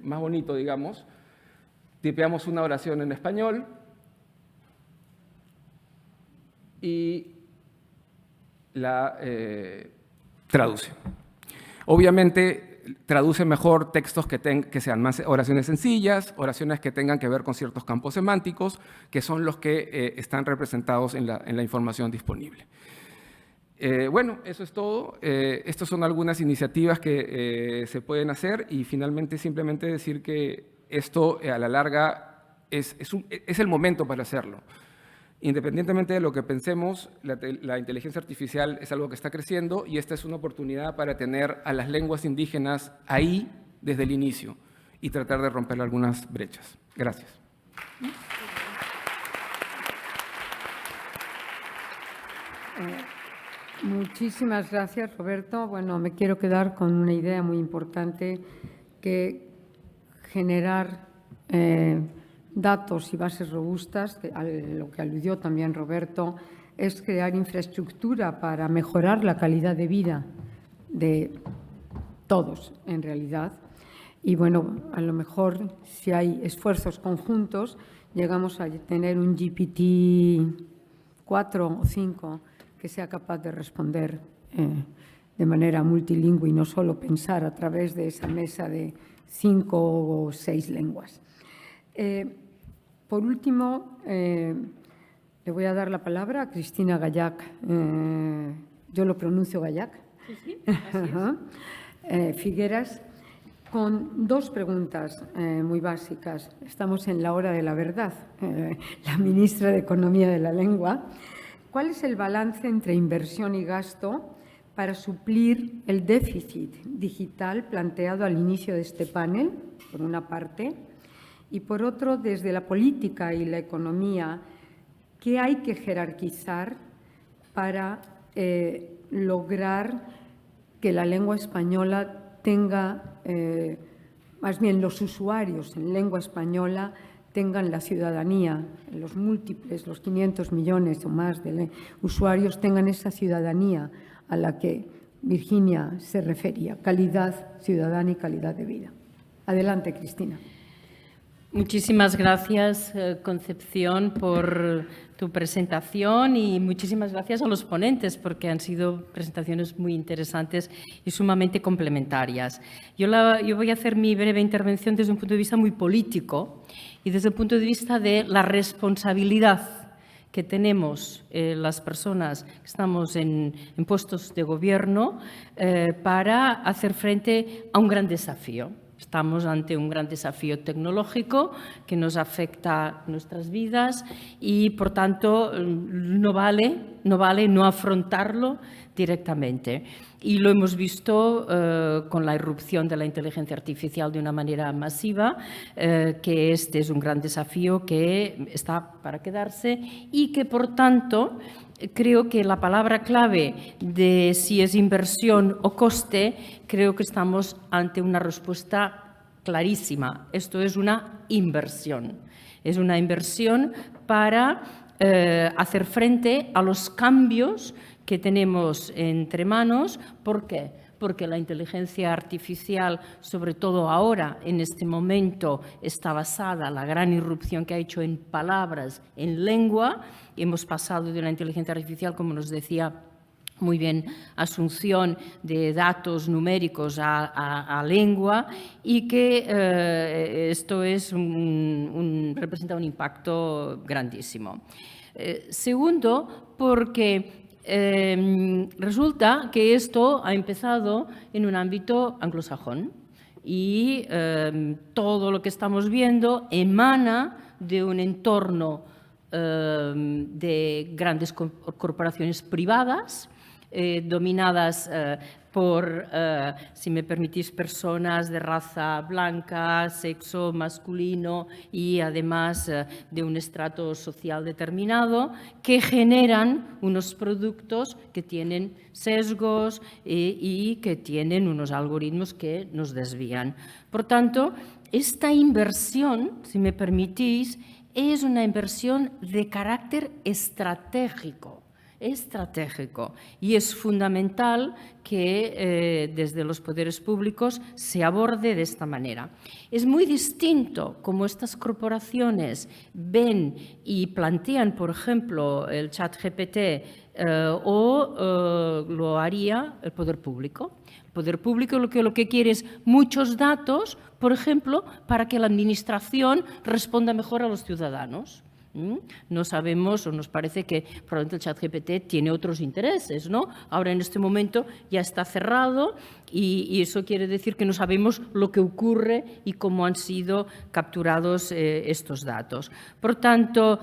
bonito, digamos. Tipeamos una oración en español y la traduce. Obviamente, traduce mejor textos que sean más oraciones sencillas, oraciones que tengan que ver con ciertos campos semánticos, que son los que están representados en la información disponible. Bueno, eso es todo. Estas son algunas iniciativas que se pueden hacer y finalmente simplemente decir que esto a la larga es el momento para hacerlo. Independientemente de lo que pensemos, la inteligencia artificial es algo que está creciendo y esta es una oportunidad para tener a las lenguas indígenas ahí desde el inicio y tratar de romper algunas brechas. Gracias. Muchísimas gracias, Roberto. Bueno, me quiero quedar con una idea muy importante, que generar datos y bases robustas, a lo que aludió también Roberto, es crear infraestructura para mejorar la calidad de vida de todos, en realidad. Y bueno, a lo mejor si hay esfuerzos conjuntos, llegamos a tener un GPT-4 o 5 que sea capaz de responder de manera multilingüe y no solo pensar a través de esa mesa de 5 o 6 lenguas. Por último, le voy a dar la palabra a Cristina Gallac. Yo lo pronuncio Gallac. Sí, así es. Figueras, con dos preguntas muy básicas. Estamos en la hora de la verdad. La ministra de Economía de la Lengua. ¿Cuál es el balance entre inversión y gasto para suplir el déficit digital planteado al inicio de este panel, por una parte? Y por otro, desde la política y la economía, ¿qué hay que jerarquizar para lograr que la lengua española tenga, más bien los usuarios en lengua española tengan la ciudadanía, los múltiples, los 500 millones o más de usuarios tengan esa ciudadanía a la que Virginia se refería, calidad ciudadana y calidad de vida? Adelante, Cristina. Muchísimas gracias, Concepción, por tu presentación y muchísimas gracias a los ponentes porque han sido presentaciones muy interesantes y sumamente complementarias. Yo voy a hacer mi breve intervención desde un punto de vista muy político y desde el punto de vista de la responsabilidad que tenemos las personas que estamos en puestos de gobierno para hacer frente a un gran desafío. Estamos ante un gran desafío tecnológico que nos afecta nuestras vidas y, por tanto, no vale no afrontarlo directamente. Y lo hemos visto con la irrupción de la inteligencia artificial de una manera masiva, que este es un gran desafío que está para quedarse y que, por tanto, creo que la palabra clave de si es inversión o coste, creo que estamos ante una respuesta clarísima. Esto es una inversión. Es una inversión para hacer frente a los cambios que tenemos entre manos. ¿Por qué? Porque la inteligencia artificial, sobre todo ahora, en este momento, está basada, la gran irrupción que ha hecho en palabras, en lengua. Hemos pasado de una inteligencia artificial, como nos decía muy bien Asunción, de datos numéricos a lengua y que esto es representa un impacto grandísimo. Segundo, porque resulta que esto ha empezado en un ámbito anglosajón y todo lo que estamos viendo emana de un entorno de grandes corporaciones privadas dominadas por, si me permitís, personas de raza blanca, sexo masculino y además de un estrato social determinado, que generan unos productos que tienen sesgos y que tienen unos algoritmos que nos desvían. Por tanto, esta inversión, si me permitís, es una inversión de carácter estratégico. Y es fundamental que desde los poderes públicos se aborde de esta manera. Es muy distinto como estas corporaciones ven y plantean, por ejemplo, el ChatGPT o lo haría el poder público. El poder público lo que quiere es muchos datos, por ejemplo, para que la administración responda mejor a los ciudadanos. No sabemos, o nos parece que probablemente el ChatGPT tiene otros intereses, ¿no? Ahora, en este momento, ya está cerrado y eso quiere decir que no sabemos lo que ocurre y cómo han sido capturados estos datos. Por tanto,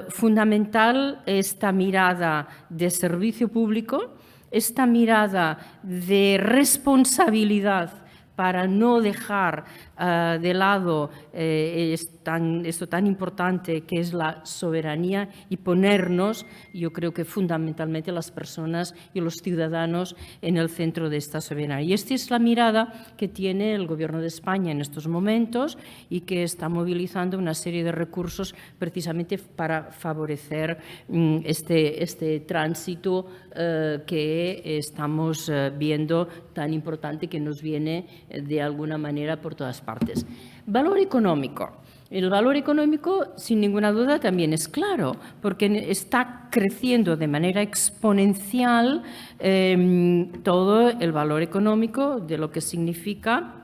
fundamental esta mirada de servicio público, esta mirada de responsabilidad para no dejar de lado esto tan importante que es la soberanía y ponernos, yo creo que fundamentalmente las personas y los ciudadanos en el centro de esta soberanía. Y esta es la mirada que tiene el Gobierno de España en estos momentos y que está movilizando una serie de recursos precisamente para favorecer este tránsito que estamos viendo tan importante que nos viene de alguna manera por todas partes. Valor económico. El valor económico, sin ninguna duda, también es claro, porque está creciendo de manera exponencial todo el valor económico de lo que significa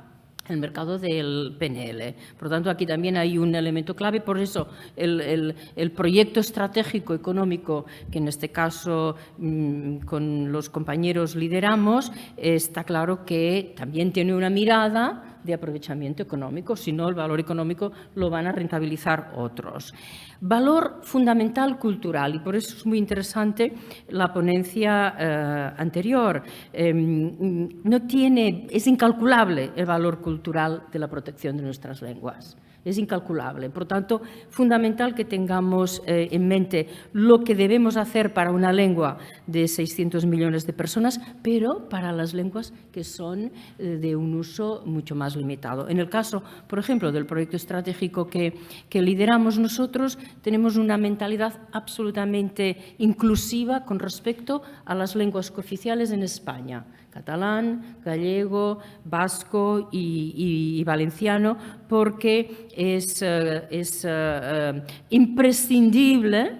el mercado del PNL. Por lo tanto, aquí también hay un elemento clave. Por eso, el proyecto estratégico económico, que en este caso con los compañeros lideramos, está claro que también tiene una mirada de aprovechamiento económico, si no el valor económico lo van a rentabilizar otros. Valor fundamental cultural, y por eso es muy interesante la ponencia anterior. Es incalculable el valor cultural de la protección de nuestras lenguas. Es incalculable. Por tanto, fundamental que tengamos en mente lo que debemos hacer para una lengua de 600 millones de personas, pero para las lenguas que son de un uso mucho más limitado. En el caso, por ejemplo, del proyecto estratégico que lideramos nosotros, tenemos una mentalidad absolutamente inclusiva con respecto a las lenguas cooficiales en España. Catalán, gallego, vasco y valenciano, porque es imprescindible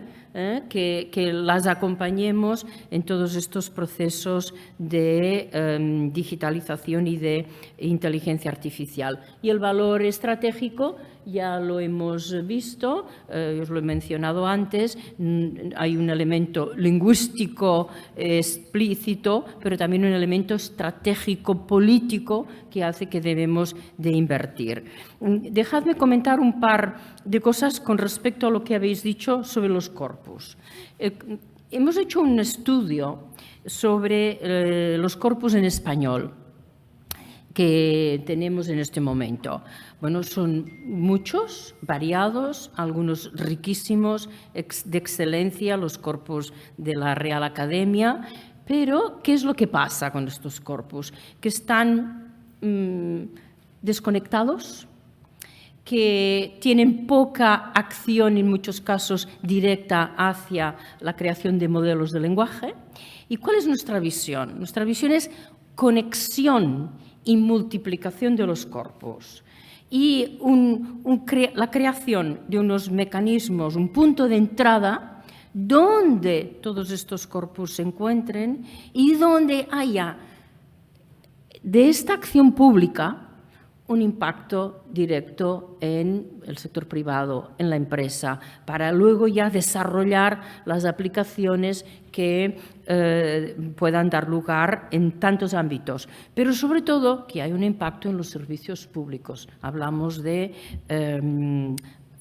que las acompañemos en todos estos procesos de digitalización y de inteligencia artificial. Y el valor estratégico ya lo hemos visto, os lo he mencionado antes, hay un elemento lingüístico explícito, pero también un elemento estratégico político que hace que debemos de invertir. Dejadme comentar un par de cosas con respecto a lo que habéis dicho sobre los corpus. Hemos hecho un estudio sobre los corpus en español que tenemos en este momento. Bueno, son muchos, variados, algunos riquísimos, de excelencia, los corpus de la Real Academia, pero ¿qué es lo que pasa con estos corpus? Que están desconectados, que tienen poca acción, en muchos casos, directa hacia la creación de modelos de lenguaje. ¿Y cuál es nuestra visión? Nuestra visión es conexión y multiplicación de los corpus y la creación de unos mecanismos, un punto de entrada donde todos estos corpus se encuentren y donde haya de esta acción pública un impacto directo en el sector privado, en la empresa, para luego ya desarrollar las aplicaciones que puedan dar lugar en tantos ámbitos. Pero sobre todo que hay un impacto en los servicios públicos. Hablamos de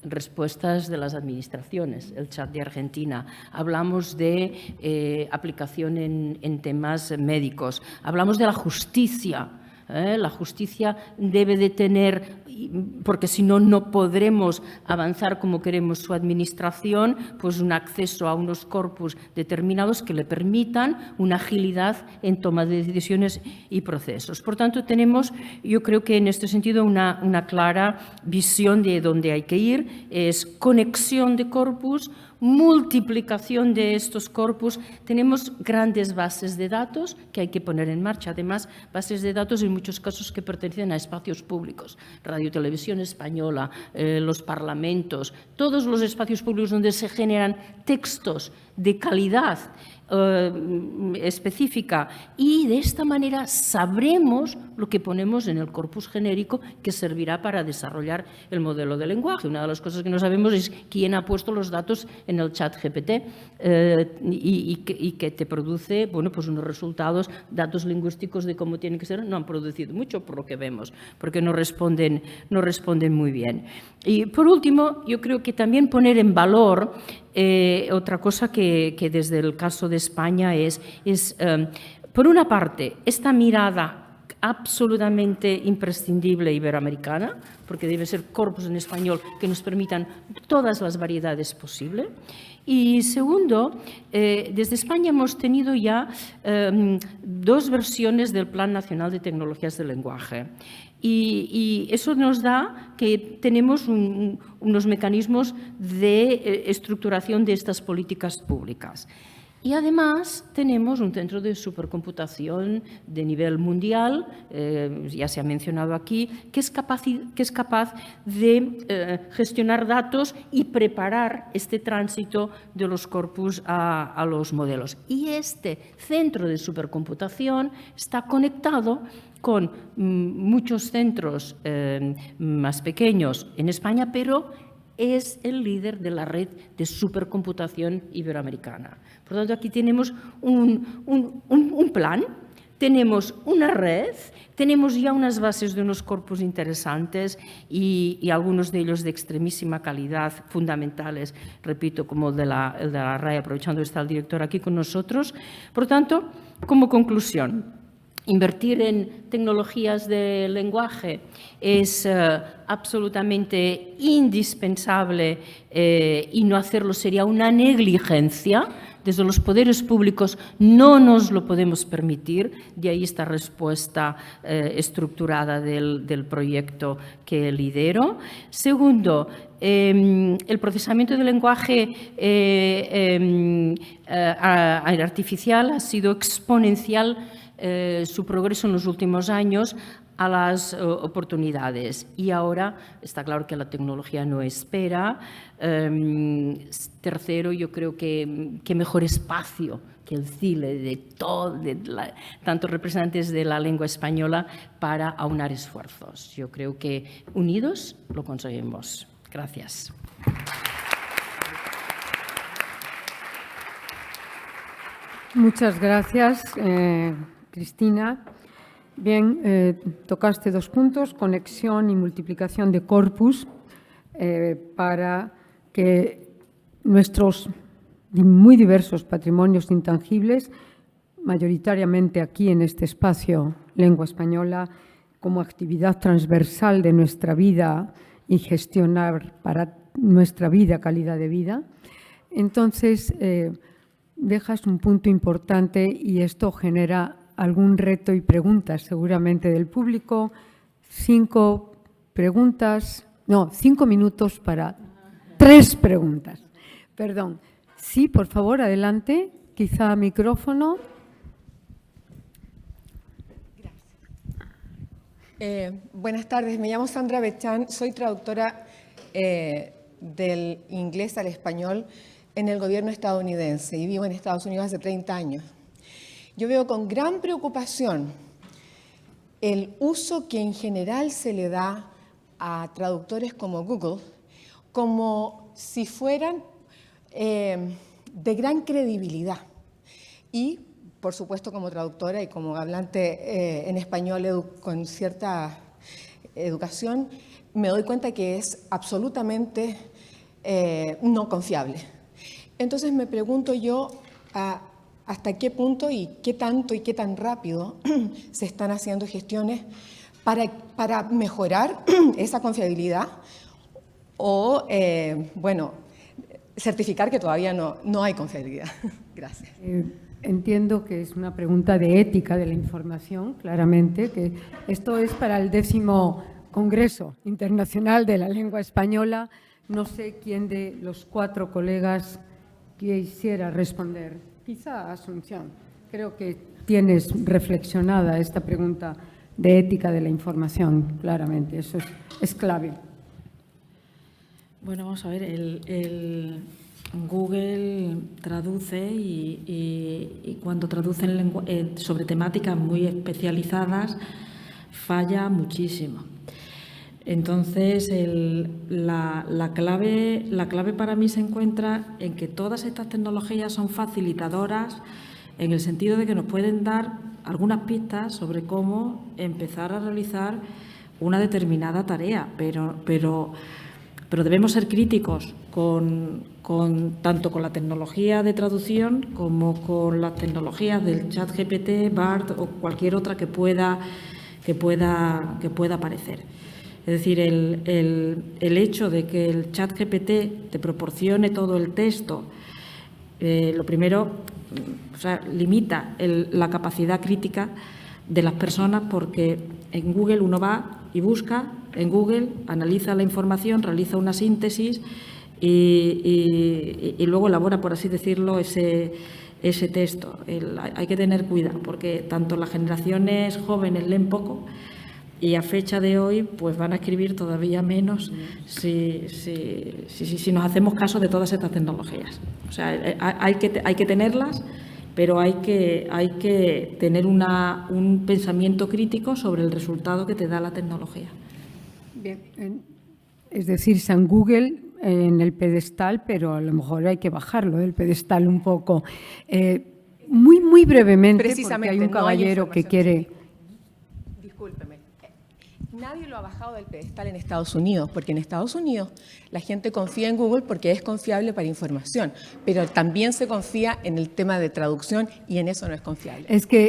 respuestas de las administraciones, el chat de Argentina. Hablamos de aplicación en temas médicos. Hablamos de la justicia. La justicia debe de tener, porque si no, no podremos avanzar como queremos su administración, pues un acceso a unos corpus determinados que le permitan una agilidad en toma de decisiones y procesos. Por tanto, tenemos, yo creo que en este sentido, una clara visión de dónde hay que ir, es conexión de corpus, multiplicación de estos corpus. Tenemos grandes bases de datos que hay que poner en marcha. Además, bases de datos en muchos casos que pertenecen a espacios públicos. Radio Televisión Española, los parlamentos, todos los espacios públicos donde se generan textos de calidad específica, y de esta manera sabremos lo que ponemos en el corpus genérico que servirá para desarrollar el modelo de lenguaje. Una de las cosas que no sabemos es quién ha puesto los datos en el chat GPT y que te produce, bueno, pues unos resultados, datos lingüísticos de cómo tienen que ser. No han producido mucho por lo que vemos, porque no responden muy bien. Y por último, yo creo que también poner en valor otra cosa que desde el caso de España es por una parte, esta mirada absolutamente imprescindible iberoamericana, porque debe ser corpus en español que nos permitan todas las variedades posibles. Y segundo, desde España hemos tenido ya 2 versiones del Plan Nacional de Tecnologías del Lenguaje. Y eso nos da que tenemos unos mecanismos de estructuración de estas políticas públicas. Y además tenemos un centro de supercomputación de nivel mundial, ya se ha mencionado aquí, que es capaz de gestionar datos y preparar este tránsito de los corpus a los modelos. Y este centro de supercomputación está conectado con muchos centros más pequeños en España, pero es el líder de la red de supercomputación iberoamericana. Por lo tanto, aquí tenemos un plan, tenemos una red, tenemos ya unas bases de unos corpus interesantes y algunos de ellos de extremísima calidad, fundamentales, repito, como el de la RAE, aprovechando que está el director aquí con nosotros. Por lo tanto, como conclusión, invertir en tecnologías de lenguaje es absolutamente indispensable y no hacerlo sería una negligencia. Desde los poderes públicos no nos lo podemos permitir, de ahí esta respuesta estructurada del proyecto que lidero. Segundo, el procesamiento del lenguaje artificial ha sido exponencial, su progreso en los últimos años, a las oportunidades. Y ahora está claro que la tecnología no espera. Tercero, yo creo que mejor espacio que el CILE de tantos representantes de la lengua española para aunar esfuerzos. Yo creo que unidos lo conseguimos. Gracias. Muchas gracias, Cristina. Bien, tocaste 2 puntos, conexión y multiplicación de corpus, para que nuestros muy diversos patrimonios intangibles, mayoritariamente aquí en este espacio Lengua Española, como actividad transversal de nuestra vida y gestionar para nuestra vida, calidad de vida. Entonces, dejas un punto importante y esto genera algún reto y preguntas seguramente del público. 5 minutos para 3 preguntas. Perdón. Sí, por favor, adelante. Quizá micrófono. Gracias. Buenas tardes, me llamo Sandra Bechán, soy traductora del inglés al español en el gobierno estadounidense y vivo en Estados Unidos hace 30 años. Yo veo con gran preocupación el uso que en general se le da a traductores como Google, como si fueran de gran credibilidad. Y, por supuesto, como traductora y como hablante en español con cierta educación, me doy cuenta que es absolutamente no confiable. Entonces me pregunto yo, hasta qué punto y qué tanto y qué tan rápido se están haciendo gestiones para mejorar esa confiabilidad o, bueno, certificar que todavía no hay confiabilidad. Gracias. Entiendo que es una pregunta de ética de la información, claramente, que esto es para el 10º Congreso Internacional de la Lengua Española. No sé quién de los 4 colegas quisiera responder. Quizá Asunción. Creo que tienes reflexionada esta pregunta de ética de la información, claramente. Eso es clave. Bueno, vamos a ver, el Google traduce y cuando traduce sobre temáticas muy especializadas falla muchísimo. Entonces, la clave para mí se encuentra en que todas estas tecnologías son facilitadoras en el sentido de que nos pueden dar algunas pistas sobre cómo empezar a realizar una determinada tarea, pero debemos ser críticos tanto con la tecnología de traducción como con las tecnologías del ChatGPT, BART o cualquier otra que pueda aparecer. Es decir, el hecho de que el ChatGPT te proporcione todo el texto, lo primero, limita la capacidad crítica de las personas, porque en Google uno va y busca, en Google analiza la información, realiza una síntesis y luego elabora, por así decirlo, ese texto. Hay que tener cuidado porque tanto las generaciones jóvenes leen poco y a fecha de hoy pues van a escribir todavía menos si nos hacemos caso de todas estas tecnologías. O sea, hay que tenerlas, pero hay que tener un pensamiento crítico sobre el resultado que te da la tecnología. Bien, es decir, San Google en el pedestal, pero a lo mejor hay que bajarlo del pedestal un poco. Muy brevemente, porque hay un caballero que quiere... Discúlpeme. Nadie lo ha bajado del pedestal en Estados Unidos, porque en Estados Unidos la gente confía en Google porque es confiable para información, pero también se confía en el tema de traducción y en eso no es confiable. Es que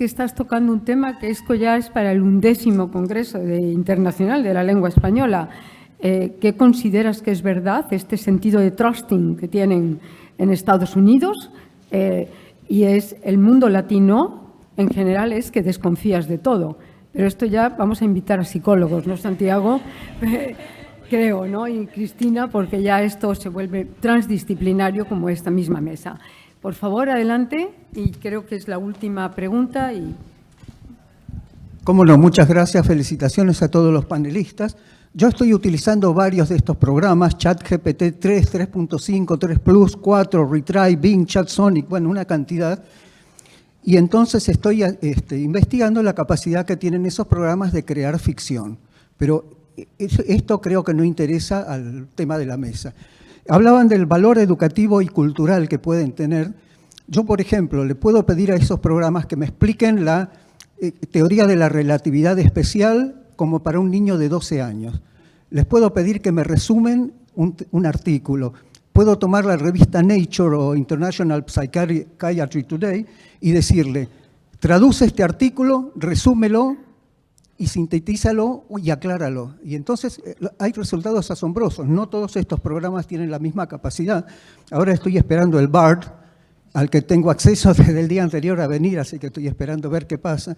estás tocando un tema que esto ya es para el 11º Congreso Internacional de la Lengua Española. ¿Qué consideras que es verdad, este sentido de trusting que tienen en Estados Unidos? Y es el mundo latino, en general, es que desconfías de todo. Pero esto ya vamos a invitar a psicólogos, ¿no, Santiago? Creo, ¿no? Y Cristina, porque ya esto se vuelve transdisciplinario como esta misma mesa. Por favor, adelante, y creo que es la última pregunta. Cómo no, muchas gracias, felicitaciones a todos los panelistas. Yo estoy utilizando varios de estos programas, ChatGPT 3, 3.5, 3 Plus, 4, Retry, Bing, ChatSonic, bueno, una cantidad. Y entonces estoy investigando la capacidad que tienen esos programas de crear ficción. Pero esto creo que no interesa al tema de la mesa. Hablaban del valor educativo y cultural que pueden tener. Yo, por ejemplo, le puedo pedir a esos programas que me expliquen la teoría de la relatividad especial como para un niño de 12 años. Les puedo pedir que me resumen un artículo. Puedo tomar la revista Nature o International Psychiatry Today y decirle, traduce este artículo, resúmelo y sintetízalo y acláralo. Y entonces hay resultados asombrosos. No todos estos programas tienen la misma capacidad. Ahora estoy esperando el BART, al que tengo acceso desde el día anterior a venir, así que estoy esperando ver qué pasa.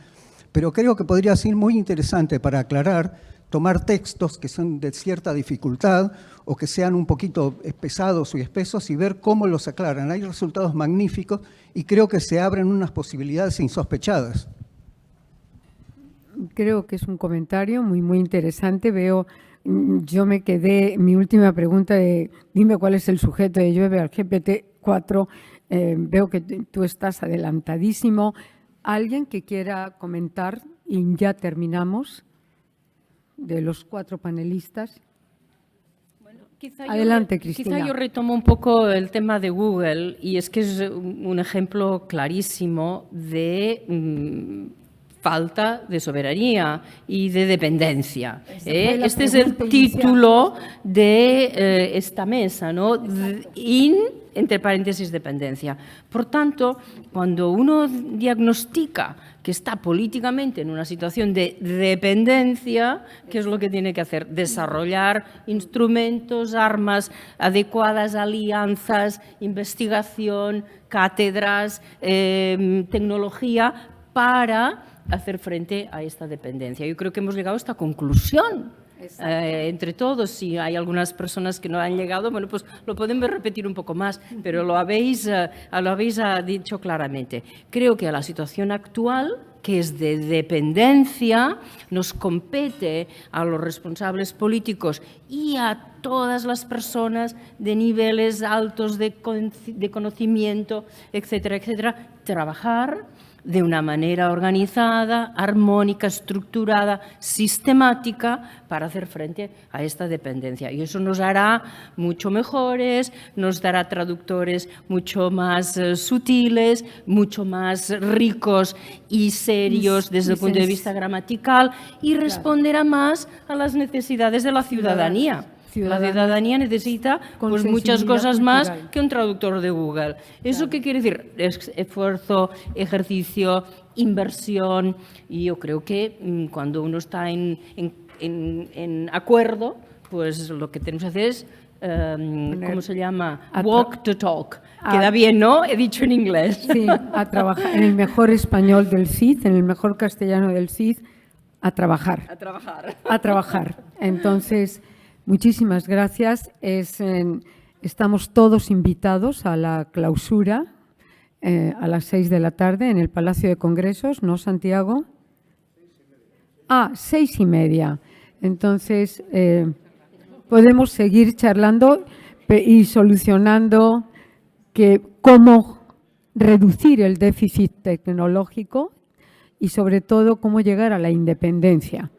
Pero creo que podría ser muy interesante para aclarar, tomar textos que son de cierta dificultad o que sean un poquito pesados o espesos y ver cómo los aclaran. Hay resultados magníficos y creo que se abren unas posibilidades insospechadas. Creo que es un comentario muy interesante. Yo me quedé, mi última pregunta de dime cuál es el sujeto de Llueve al GPT-4, veo que tú estás adelantadísimo. ¿Alguien que quiera comentar? Y ya terminamos de los 4 panelistas. Bueno, adelante, Cristina. Quizá yo retomo un poco el tema de Google y es que es un ejemplo clarísimo de falta de soberanía y de dependencia. fue la Este es el pregunta inicial. título de esta mesa, ¿no? Entre paréntesis, dependencia. Por tanto, cuando uno diagnostica que está políticamente en una situación de dependencia, ¿qué es lo que tiene que hacer? Desarrollar instrumentos, armas adecuadas, alianzas, investigación, cátedras, tecnología para hacer frente a esta dependencia. Yo creo que hemos llegado a esta conclusión. Entre todos, si hay algunas personas que no han llegado, bueno, pues lo podemos repetir un poco más, pero lo habéis dicho claramente. Creo que a la situación actual, que es de dependencia, nos compete a los responsables políticos y a todas las personas de niveles altos de conocimiento, etcétera, etcétera, trabajar de una manera organizada, armónica, estructurada, sistemática, para hacer frente a esta dependencia. Y eso nos hará mucho mejores, nos dará traductores mucho más sutiles, mucho más ricos y serios desde el punto de vista gramatical, y responderá más a las necesidades de la ciudadanía. La ciudadanía necesita pues, muchas cosas más que un traductor de Google. ¿Eso qué quiere decir? Es esfuerzo, ejercicio, inversión. Y yo creo que cuando uno está en acuerdo, pues lo que tenemos que hacer es, ¿cómo se llama? Walk to talk. Queda bien, ¿no? He dicho en inglés. Sí, a trabajar en el mejor español del CID, en el mejor castellano del CID, a trabajar. A trabajar. A trabajar. Entonces, muchísimas gracias. Estamos todos invitados a la clausura a las 6 de la tarde en el Palacio de Congresos, ¿no, Santiago? 6:30. Entonces, podemos seguir charlando y solucionando cómo reducir el déficit tecnológico y, sobre todo, cómo llegar a la independencia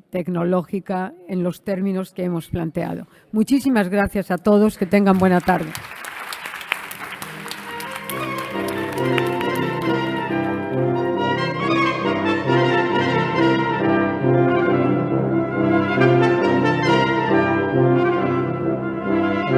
tecnológica en los términos que hemos planteado. Muchísimas gracias a todos. Que tengan buena tarde.